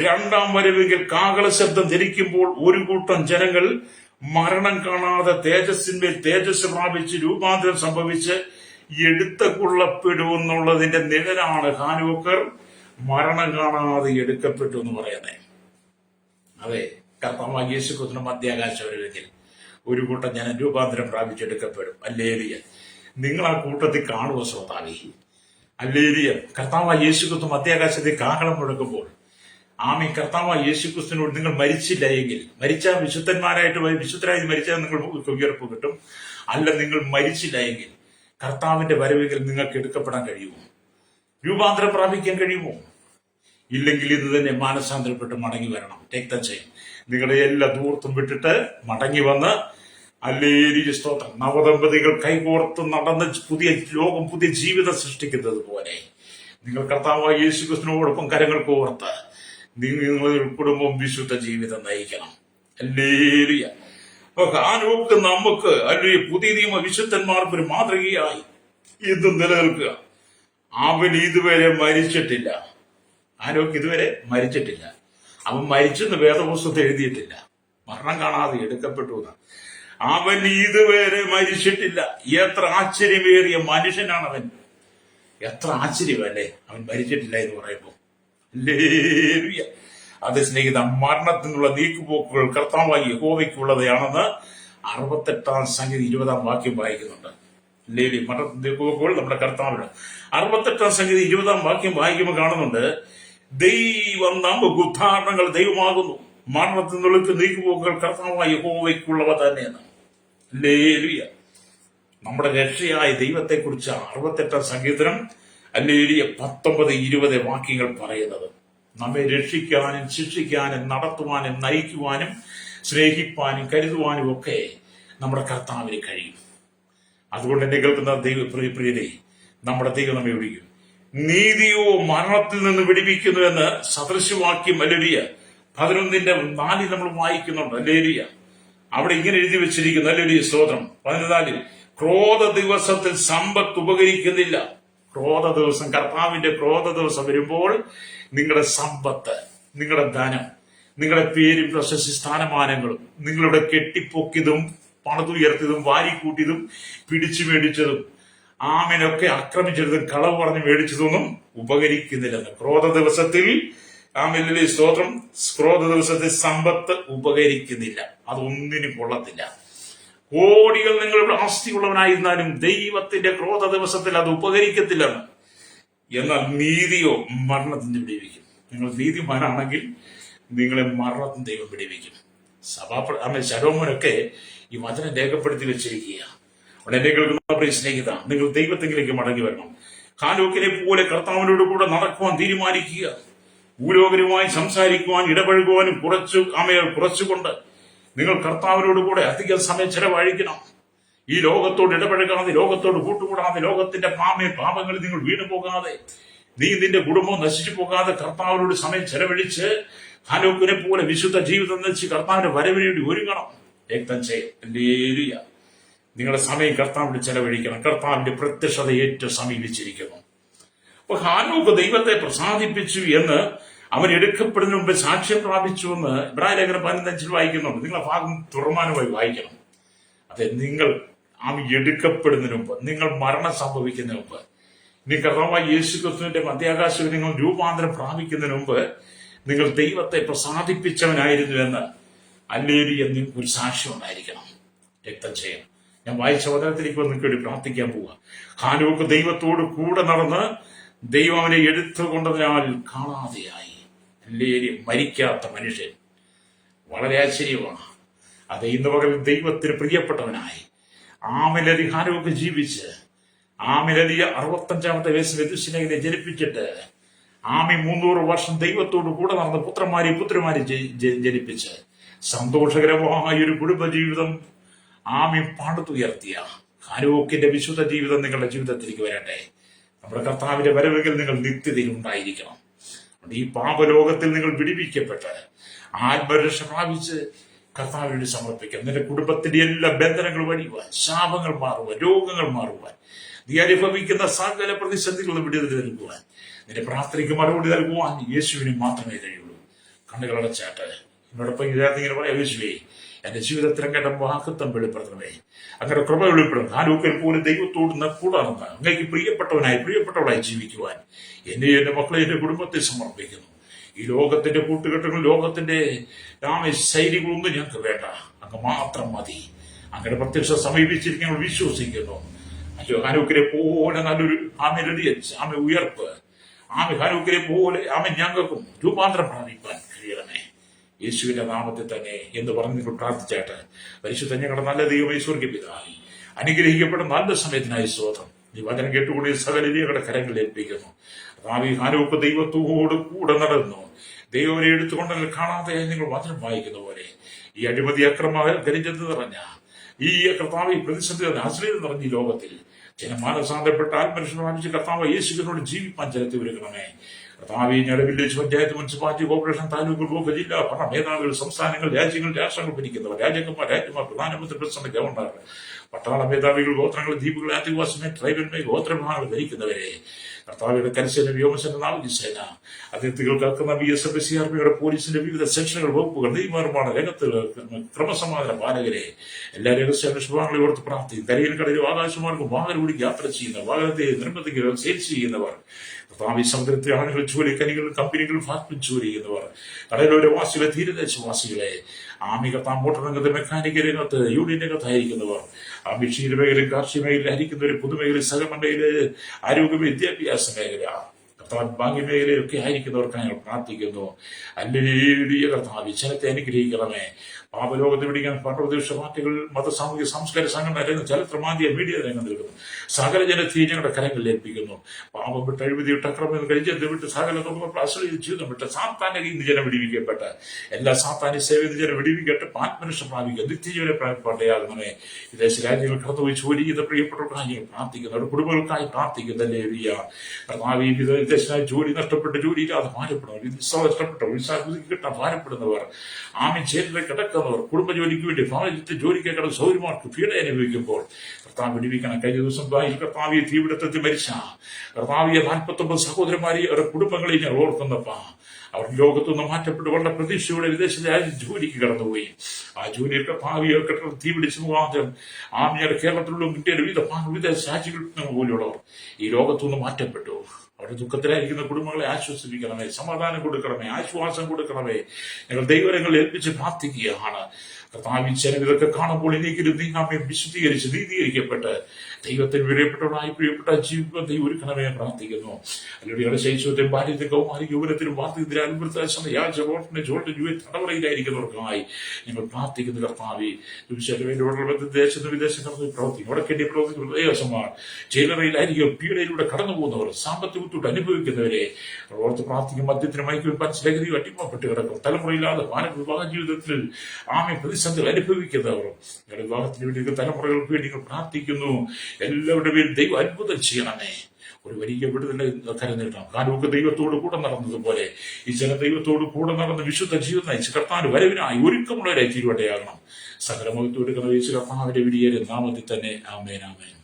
രണ്ടാം വരവെങ്കിൽ കാഹള ശബ്ദം ധരിക്കുമ്പോൾ ഒരു കൂട്ടം ജനങ്ങൾ മരണം കാണാതെ തേജസ്സിന്മേൽ തേജസ് പ്രാപിച്ച് രൂപാന്തരം സംഭവിച്ച് എടുത്തുകൊള്ളപ്പെടുമെന്നുള്ളതിന്റെ നിഴലാണ് ഹാനോക്കർ മരണം കാണാതെ എടുക്കപ്പെട്ടു എന്ന് പറയുന്നത്. അതെ, കർത്താവായ യേശുക്രിസ്തുവിന്റെ മധ്യാകാശ വരവെങ്കിൽ ഒരു കൂട്ടം ജനം രൂപാന്തരം പ്രാപിച്ചെടുക്കപ്പെടും. അല്ലേലിയ. നിങ്ങൾ ആ കൂട്ടത്തിൽ കാണുക ശ്രോതാവി. അല്ലേലിയ. കർത്താവായ യേശുക്രിസ്തു മധ്യാകാശത്തിൽ കാഹളം മുഴക്കുമ്പോൾ ആമീൻ കർത്താവായ യേശുക്രിസ്തുവിനോട് നിങ്ങൾ മരിച്ചില്ല എങ്കിൽ, മരിച്ചാൽ വിശുദ്ധരായി മരിച്ചാൽ നിങ്ങൾക്ക് ഉയർപ്പ് കിട്ടും. അല്ല, നിങ്ങൾ മരിച്ചില്ല എങ്കിൽ കർത്താവിന്റെ വരവെങ്കിൽ നിങ്ങൾക്ക് എടുക്കപ്പെടാൻ കഴിയുമോ? രൂപാന്തരം പ്രാപിക്കാൻ കഴിയുമോ? ഇല്ലെങ്കിൽ ഇത് തന്നെ മാനസാന്തരപ്പെട്ട് മടങ്ങി വരണം. രക്തം ചെയ്യും. നിങ്ങളുടെ എല്ലാ ദൂർത്തും വിട്ടിട്ട് മടങ്ങി വന്ന് അല്ലേലൂയ സ്തോത്രം. നവദമ്പതികൾ കൈകോർത്ത് നടന്ന് പുതിയ ലോകം, പുതിയ ജീവിതം സൃഷ്ടിക്കുന്നത് പോലെ നിങ്ങൾ കർത്താവായ യേശുക്രിസ്തുവിനോടൊപ്പം കരങ്ങൾ കോർത്ത് നിങ്ങളുടെ കുടുംബം വിശുദ്ധ ജീവിതം നയിക്കണം. അല്ലേലൂയ. അപ്പൊ ഹാനോക്ക് നമുക്ക് അല്ലെങ്കിൽ പുതിയ നിയമ വിശുദ്ധന്മാർക്ക് ഒരു മാതൃകയായി ഇത് നിലനിൽക്കുക. അവൻ ഇതുവരെ മരിച്ചിട്ടില്ല. ഹാനോക്ക് ഇതുവരെ മരിച്ചിട്ടില്ല. അവൻ മരിച്ചെന്ന് വേദപുസ്തകത്തിൽ എഴുതിയിട്ടില്ല. മരണം കാണാതെ എടുക്കപ്പെട്ടു. അവൻ ഇതുവരെ മരിച്ചിട്ടില്ല. എത്ര ആശ്ചര്യമേറിയ മനുഷ്യനാണ് അവൻ. എത്ര ആശ്ചര്യമല്ലേ അവൻ മരിച്ചിട്ടില്ല എന്ന് പറയുമ്പോൾ. അത് സ്നേഹിത, മരണത്തിനുള്ള നീക്കുപോക്കുകൾ കർത്താവായി യഹോവയ്ക്കുള്ളതാണെന്ന് 68 സംഗതി 20 വാക്യം വായിക്കുന്നുണ്ട്. മരണത്തിന്റെ നീക്കുപോക്കുകൾ നമ്മുടെ കർത്താവിന്. 68 സംഗതി 20 വാക്യം വായിക്കുമ്പോൾ കാണുന്നുണ്ട്, ദൈവം നമുക്ക് ഉദാഹരണങ്ങൾ ദൈവമാകുന്നു, മരണത്തിൽ നിന്നുള്ള നീക്കുപോക്കുകൾ കർത്താവായി യഹോവയ്ക്കുള്ളവ തന്നെയെന്ന്. ഹല്ലേലൂയ. നമ്മുടെ രക്ഷയായ ദൈവത്തെക്കുറിച്ച് 68 സങ്കീർത്തനം 19-20 വാക്യങ്ങൾ പറയുന്നത്. നമ്മെ രക്ഷിക്കാനും ശിക്ഷിക്കാനും നടത്തുവാനും നയിക്കുവാനും സ്നേഹിപ്പാനും കരുതുവാനും ഒക്കെ നമ്മുടെ കർത്താവിന് കഴിയും. അതുകൊണ്ട് എന്നെ കേൾക്കുന്ന ദൈവപ്രിയരെ, നമ്മുടെ ദൈവം നമ്മെ വിളിക്കും. നീതിയോ മരണത്തിൽ നിന്ന് വിടിവിക്കുന്നു എന്ന് സദൃശവാക്യം അല്ലേലൂയ 11:4 നമ്മൾ വായിക്കുന്നുണ്ട്. അല്ലേലൂയ. അവിടെ ഇങ്ങനെ എഴുതി വെച്ചിരിക്കുന്നു. അല്ലേലൂയ സ്തോത്രം. 14 ക്രോധ ദിവസത്തിൽ സമ്പത്ത് ഉപകരിക്കുന്നില്ല. ക്രോധ ദിവസം, കർത്താവിന്റെ ക്രോധ ദിവസം വരുമ്പോൾ നിങ്ങളുടെ സമ്പത്ത്, നിങ്ങളുടെ ധനം, നിങ്ങളുടെ പേരും പ്രശസ്തി സ്ഥാനമാനങ്ങളും, നിങ്ങളുടെ കെട്ടിപ്പൊക്കിയതും പണതുയർത്തിയതും വാരിക്കൂട്ടിയതും പിടിച്ചു മേടിച്ചതും ആമേനൊക്കെ ആക്രമിച്ചതും കളവ് പറഞ്ഞ് മേടിച്ചതൊന്നും ഉപകരിക്കുന്നില്ലെന്ന്. ക്രോധ ദിവസത്തിൽ ആമേലിലെ സ്തോത്രം, ക്രോധ ദിവസത്തിൽ സമ്പത്ത് ഉപകരിക്കുന്നില്ല. അതൊന്നിനും കൊള്ളത്തില്ല. കോടികൾ നിങ്ങളുടെ ആസ്തിയുള്ളവനായിരുന്നാലും ദൈവത്തിന്റെ ക്രോധ ദിവസത്തിൽ അത് ഉപകരിക്കത്തില്ലെന്ന്. എന്നാൽ നീതിയോ മരണത്തിന് വിടിവിക്കും. നിങ്ങൾ നീതിമാനാണെങ്കിൽ നിങ്ങളെ മരണത്തിന് ദൈവം വിടിവിക്കും. ശലോമോനൊക്കെ ഈ വചനം രേഖപ്പെടുത്തി വെച്ചിരിക്കുക. അവിടെ എന്നെ കേൾക്കുന്ന പ്രിയ സ്നേഹിത, നിങ്ങൾ ദൈവത്തെങ്കിലേക്ക് മടങ്ങി വരണം. ഹാനോക്കിനെ പോലെ കർത്താവിനോട് കൂടെ നടക്കുവാൻ തീരുമാനിക്കുക. ഭൂലോകരുമായി സംസാരിക്കുവാൻ ഇടപഴകുവാനും കുറച്ചുകൊണ്ട് നിങ്ങൾ കർത്താവിനോട് കൂടെ അധികം സമയം ചെലവഴിക്കണം. ഈ ലോകത്തോട് ഇടപഴകാതെ, ലോകത്തോട് കൂട്ടുകൂടാതെ, ലോകത്തിന്റെ പാപങ്ങളിൽ നിങ്ങൾ വീണു പോകാതെ, നീ നിന്റെ കുടുംബം നശിച്ചു പോകാതെ കർത്താവിനോട് സമയം ചെലവഴിച്ച് ഹാനോക്കിനെ പോലെ വിശുദ്ധ ജീവിതം നയിച്ച് കർത്താവിന്റെ വരവിന് വേണ്ടി ഒരുങ്ങണം. രക്തം ചെയ്യ നിങ്ങളുടെ സമയം കർത്താവിന് ചെലവഴിക്കണം. കർത്താവിന്റെ പ്രത്യക്ഷത ഏറ്റവും സമീപിച്ചിരിക്കുന്നു. അപ്പൊ ഹാനോക്ക് ദൈവത്തെ പ്രസാദിപ്പിച്ചു എന്ന്, അവൻ എടുക്കപ്പെടുന്നതിന് മുമ്പ് സാക്ഷ്യം പ്രാപിച്ചു എന്ന് ഇബ്രാഹിം ലേഖനം 15 വായിക്കുന്നുണ്ട്. നിങ്ങൾ ആ ഭാഗം തുറമാനമായി വായിക്കണം. അതെ, നിങ്ങൾ എടുക്കപ്പെടുന്നതിന് മുമ്പ്, നിങ്ങൾ മരണം സംഭവിക്കുന്നതിന് മുമ്പ്, ഇനി കർത്താവായ യേശു ക്രിസ്തുവിന്റെ മധ്യാകാശത്തിൽ നിങ്ങൾ രൂപാന്തരം പ്രാപിക്കുന്നതിന് മുമ്പ് നിങ്ങൾ ദൈവത്തെ പ്രസാദിപ്പിച്ചവനായിരുന്നു എന്ന് ഹല്ലേലൂയ നിങ്ങൾക്ക് ഒരു സാക്ഷ്യം ഉണ്ടായിരിക്കണം. രക്തം ചെയ്യണം. ഞാൻ വായിച്ച വചനത്തിലേക്ക് നിങ്ങൾക്ക് വേണ്ടി പ്രാർത്ഥിക്കാൻ പോവുക. ഹാനോക്ക് ദൈവത്തോട് കൂടെ നടന്ന് ദൈവം അവനെ എടുത്തുകൊണ്ടതിനാൽ കാണാതെയായി. ഹല്ലേലൂയ. മരിക്കാത്ത മനുഷ്യൻ. വളരെ ആശ്ചര്യമാണ്. അത് ഇന്ന് പകൽ ദൈവത്തിന് പ്രിയപ്പെട്ടവനായി ആമിലലി ഹാനോക്ക് ജീവിച്ച്, ആമിലലിയ 65-ാമത്തെ വയസ്സിൽ എതുശലേമിനെ ജനിപ്പിച്ചിട്ട്, ആമി 300 വർഷം ദൈവത്തോട് കൂടെ നടന്ന പുത്രന്മാരെ ജനിപ്പിച്ച് സന്തോഷകരമായ ഒരു കുടുംബജീവിതം ആമി പടുത്തുയർത്തിയ ഹാനോക്കിന്റെ വിശുദ്ധ ജീവിതം നിങ്ങളുടെ ജീവിതത്തിലേക്ക് വരട്ടെ. നമ്മുടെ കർത്താവിന്റെ വരവെങ്കിൽ നിങ്ങൾ നിത്യതയിൽ ഉണ്ടായിരിക്കണം. ഈ പാപലോകത്തിൽ നിങ്ങൾ വിടിവിക്കപ്പെട്ട് ആത്മരക്ഷ പ്രാപിച്ച് കർത്താവിനോട് സമർപ്പിക്കാം. നിന്റെ കുടുംബത്തിന്റെ എല്ലാ ബന്ധനങ്ങൾ വഴിയുവാൻ, ശാപങ്ങൾ മാറുവാൻ, രോഗങ്ങൾ മാറുവാൻ, നീ അനുഭവിക്കുന്ന സകല പ്രതിസന്ധികളും വിടുതൽ നൽകുവാൻ, നിന്റെ പ്രാർത്ഥനയ്ക്ക് മറുപടി നൽകുവാൻ യേശുവിന് മാത്രമേ കഴിയുള്ളൂ. കണ്ണുകളടച്ചാട്ട് എന്നോടൊപ്പം ഇങ്ങനെ പറയാം, യേശുവേ എന്റെ ജീവിതത്തിൽ അങ്ങയുടെ വാഗ്ദത്തം വെളിപ്പെടുത്തണമേ, അങ്ങയുടെ കൃപ വെളിപ്പെടും. ഹാനോക്കിൽ പോലും ദൈവത്തോട് കൂടാണെന്ന് അങ്ങേക്ക് പ്രിയപ്പെട്ടവളായി ജീവിക്കുവാൻ എന്നെ, എന്റെ മക്കളെ, എന്റെ കുടുംബത്തെ സമർപ്പിക്കുന്നു. ഈ ലോകത്തിന്റെ കൂട്ടുകെട്ടുകൾ, ലോകത്തിന്റെ ശൈലികളൊന്നും ഞങ്ങൾക്ക് വേണ്ട. അങ്ങ് മാത്രം മതി. അങ്ങയുടെ പ്രത്യക്ഷ സമീപിച്ചിരിക്കാൻ വിശ്വസിക്കുന്നു. ഹാനോക്കിനെ പോലെ നല്ലൊരു ആമെ ഉയർപ്പ്, ഹാനോക്കിനെ പോലെ ഞങ്ങൾക്കും രൂപാന്തരം പ്രാപിക്കാൻ കഴിയണമേ, യേശുവിന്റെ നാമത്തിൽ തന്നെ എന്ന് പറഞ്ഞ് നിങ്ങൾ പ്രാർത്ഥിച്ചാട്ട്. പരിശുദ്ധ ഞങ്ങളുടെ നല്ല ദൈവമേ, സ്വർഗ്ഗപിതാവേ, അനുഗ്രഹിക്കപ്പെട്ട നല്ല സമയത്തിനായി സ്തോത്രം. ഈ വചനം കേട്ടുകൂടി സകല ഞങ്ങളുടെ കരങ്ങളിൽ ഏൽപ്പിക്കുന്നു. ഹാനോക്ക് ദൈവത്തോട് കൂടെ നടന്നു, ദൈവനെ എടുത്തുകൊണ്ട് കാണാതെ നിങ്ങൾ വചനം വായിക്കുന്ന പോലെ ഈ അഴിമതി, അക്രമ, കരിഞ്ചന്ത നിറഞ്ഞ ഈ കർത്താവ് പ്രതിസന്ധി ആശ്രയം നിറഞ്ഞ ഈ ലോകത്തിൽ ജനമാനസാന്തരപ്പെട്ട ആത്മരക്ഷണം വാങ്ങിച്ച് കർത്താവ് യേശുവിനോട് ജീവിപ്പാൻ ജനത്തെ ഒരുക്കണമേ. കർത്താവ് ഞങ്ങളുടെ village panchayat, municipality, corporation, taluk, block, ജില്ലാ ഭരണ മേധാവികൾ, സംസ്ഥാനങ്ങൾ, രാജ്യങ്ങൾ, രാഷ്ട്രങ്ങൾ ഭരിക്കുന്നവർ, രാജാക്കന്മാർ, പ്രധാനമന്ത്രി, പ്രസിഡന്റ്, ഗവർണർ, പട്ടാള മേധാവികൾ, ഗോത്രങ്ങൾ, ദ്വീപുകൾ, ആദിവാസിമേ, ട്രൈബൽമേ, ഗോത്രവിഭാഗങ്ങൾ ഭരിക്കുന്നവരെ, കർത്താവിയുടെ കരസേന, വ്യോമസേന, നാവികസേന, അതിർത്തികൾ കാക്കുന്ന BSF, CRPയുടെ പോലീസിന്റെ വിവിധ സെക്ഷനുകൾ, വകുപ്പുകൾ, നിയമനിർമ്മാണ രംഗത്ത് ക്രമസമാധാന പാലകരെ, എല്ലാ രഹസ്യാന്വേഷണ വിഭാഗങ്ങളെ ഓർത്ത് പ്രാർത്ഥിക്കും. കരയിൽ, കടലിലും ആകാശമാർഗം വാഹനം ഓടി യാത്ര ചെയ്യുന്നവർ, വാഹനത്തെ നിർബന്ധിക്കുക, സെയിൽസ് ചെയ്യുന്നവർ, കർത്താവ് സമുദ്രത്തിലെ ആളുകൾ, ജോലിക്കനികളും കമ്പനികളും ഫാക്ടറി ജോലി ചെയ്യുന്നവർ, കടലോരവാസികളെ, തീരദേശവാസികളെ, കർത്താവ് മോട്ടോർ രംഗത്ത്, മെക്കാനിക് രംഗത്ത്, യൂണിയൻ രംഗത്തായിരിക്കുന്നവർ, ക്ഷീര മേഖലയിൽ, കാർഷിക മേഖലയിൽ ആയിരിക്കുന്നവർ, പൊതുമേഖലയിൽ, സഹമേഖലയില്, ആരോഗ്യ വിദ്യാഭ്യാസ മേഖല, കർത്താവ് ഭാഗ്യ മേഖലയിലൊക്കെ ആയിരിക്കുന്നവർക്കാണ് ഞങ്ങൾ പ്രാർത്ഥിക്കുന്നു. ഹല്ലേലൂയ. കർത്താവ് ജനത്തെ അനുഗ്രഹിക്കണമേ. പാപലോകത്ത് പിടിക്കാൻ പ്രതിപക്ഷ പാർട്ടികൾ, മത, സാമൂഹിക, സാംസ്കാരിക സംഘടന രംഗം, ചരിത്രമാന്തിയ മീഡിയ രംഗം നൽകുന്നു. സകല ജനത്തെ ഞങ്ങളുടെ കരങ്ങളിൽ ഏൽപ്പിക്കുന്നു. പാപം വിട്ട്, അഴിമതി വിട്ട്, അക്രമം കഴിച്ചത് വിട്ട്, സകല അശ്ലീല ജീവിതം വിട്ട്, സാത്താനിക ഇന്ന് ജനം വിടിവിക്കപ്പെട്ട എല്ലാ സാത്താന്യ സേവന ജനം വിടിവിക്കട്ടെ, ആത്മരക്ഷ പ്രാപിക്കുക, നിത്യജീവനെ പ്രാപിക്കട്ടെയാകണമേ. വിദേശ രാജ്യങ്ങൾ കടന്നുപോയി ജോലി ചെയ്ത പ്രിയപ്പെട്ടവർക്കായി പ്രാർത്ഥിക്കുന്നു. അവരുടെ കുടുംബങ്ങൾക്കായി പ്രാർത്ഥിക്കുന്നല്ലേ. കർത്താവ് വിദേശനായി ജോലി നഷ്ടപ്പെട്ട്, ജോലിയില്ലാതെ ഭാരപ്പെടുന്നവർ, നഷ്ടപ്പെട്ടവർ, കിട്ടാൻ ഭാരപ്പെടുന്നവർ, ജയിലിൽ കിടക്കുന്നവർ, കുടുംബജോലിക്ക് വേണ്ടി ഭവനത്തെ ജോലിക്ക് കിടന്ന് സൗകര്യമാർക്ക് പീഡ അനുഭവിക്കുമ്പോൾ കർത്താവ് വിടിവിക്കണം. കഴിഞ്ഞ ദിവസം കർത്താവിയെ തീപിടുത്തത്തിൽ മരിച്ച കർത്താവിയെ 49 സഹോദരന്മാരെ, അവരുടെ കുടുംബങ്ങളെ ഞാൻ ഓർക്കുന്നപ്പാ. അവർ ലോകത്തുനിന്ന് മാറ്റപ്പെട്ട് വളരെ പ്രതീക്ഷയോടെ വിദേശ രാജ്യം ജോലിക്ക് കടന്നുപോയി. ആ ജോലിയിൽ കർത്താവിയെ കെട്ടിടം തീപിടിച്ച് മുഖാന്തരം ഞങ്ങളുടെ കേരളത്തിലുള്ള ഇന്ത്യയിലെ വിദേശ രാജ്യങ്ങളിൽ പോലെയുള്ളവർ ഈ ലോകത്തുനിന്ന് മാറ്റപ്പെട്ടു. അവരുടെ ദുഃഖത്തിലായിരിക്കുന്ന കുടുംബങ്ങളെ ആശ്വസിപ്പിക്കണമേ, സമാധാനം കൊടുക്കണമേ, ആശ്വാസം കൊടുക്കണമേ. ഞങ്ങൾ ദൈവങ്ങൾ ഏൽപ്പിച്ച് പ്രാർത്ഥിക്കുകയാണ്. കർത്താവിൻ ജനം ഇതൊക്കെ കാണുമ്പോൾ എനിക്കൊരു നീങ്ങാമെ വിശുദ്ധീകരിച്ച് നീതീകരിക്കപ്പെട്ട് ദൈവത്തിന് പ്രിയപ്പെട്ടവരായി പ്രിയപ്പെട്ട ജീവിതം ദൈവം ഒരുക്കണമേ പ്രാർത്ഥിക്കുന്നു. അല്ലെങ്കിൽ ശൈശവത്തിൽ ബാല്യത്തിൽ കൗമാരി യൗവനത്തിലും വാർദ്ധക്യത്തിലും അത്ഭുത യാചോട്ടിന് ചോട്ടിന് തടവറയിലായിരിക്കുന്നവർക്കായി ഞങ്ങൾ പ്രാർത്ഥിക്കുന്ന കർത്താവെ, ദേശത്ത് വിദേശത്ത് പ്രവർത്തിക്കും വടക്കേണ്ടി പ്രവർത്തിക്കുന്ന ദേവസ്വമാർ ജയിലറയിലായിരിക്കും, പീഡയിലൂടെ കടന്നു പോകുന്നവർ, സാമ്പത്തിക ബുദ്ധിമുട്ട് അനുഭവിക്കുന്നവരെ ഓർത്ത് പ്രാർത്ഥിക്കും. മദ്യത്തിന് മയക്കും ലഹരിയും അടിമപ്പെട്ട് കിടക്കും, തലമുറയില്ലാതെ വിവാഹ ജീവിതത്തിൽ പ്രതിസന്ധികൾ അനുഭവിക്കുന്നവർ ഞങ്ങളുടെ വിവാഹത്തിന് വേണ്ടി തലമുറകൾക്ക് വേണ്ടി പ്രാർത്ഥിക്കുന്നു. എല്ലാവരുടെ പേരിൽ ദൈവം അത്ഭുതം ചെയ്യണമേ. ഒരു വലിയ വിടുതൽ കരുന്നിടണം. കാലമൊക്കെ ദൈവത്തോട് കൂടെ നടന്നതുപോലെ ഈ ചില ദൈവത്തോട് കൂടെ നടന്ന് വിശുദ്ധ ജീവിതം നയിച്ച് കർത്താവിന്റെ വരവിനായി ഒരുക്കമുള്ളവരായി തീരുവട്ടയാകണം. സകലമൊക്കെ ഒരുക്കുന്ന കർത്താവിന്റെ വിടിയേറെ നാമത്തിൽ തന്നെ ആമേൻ ആമേൻ.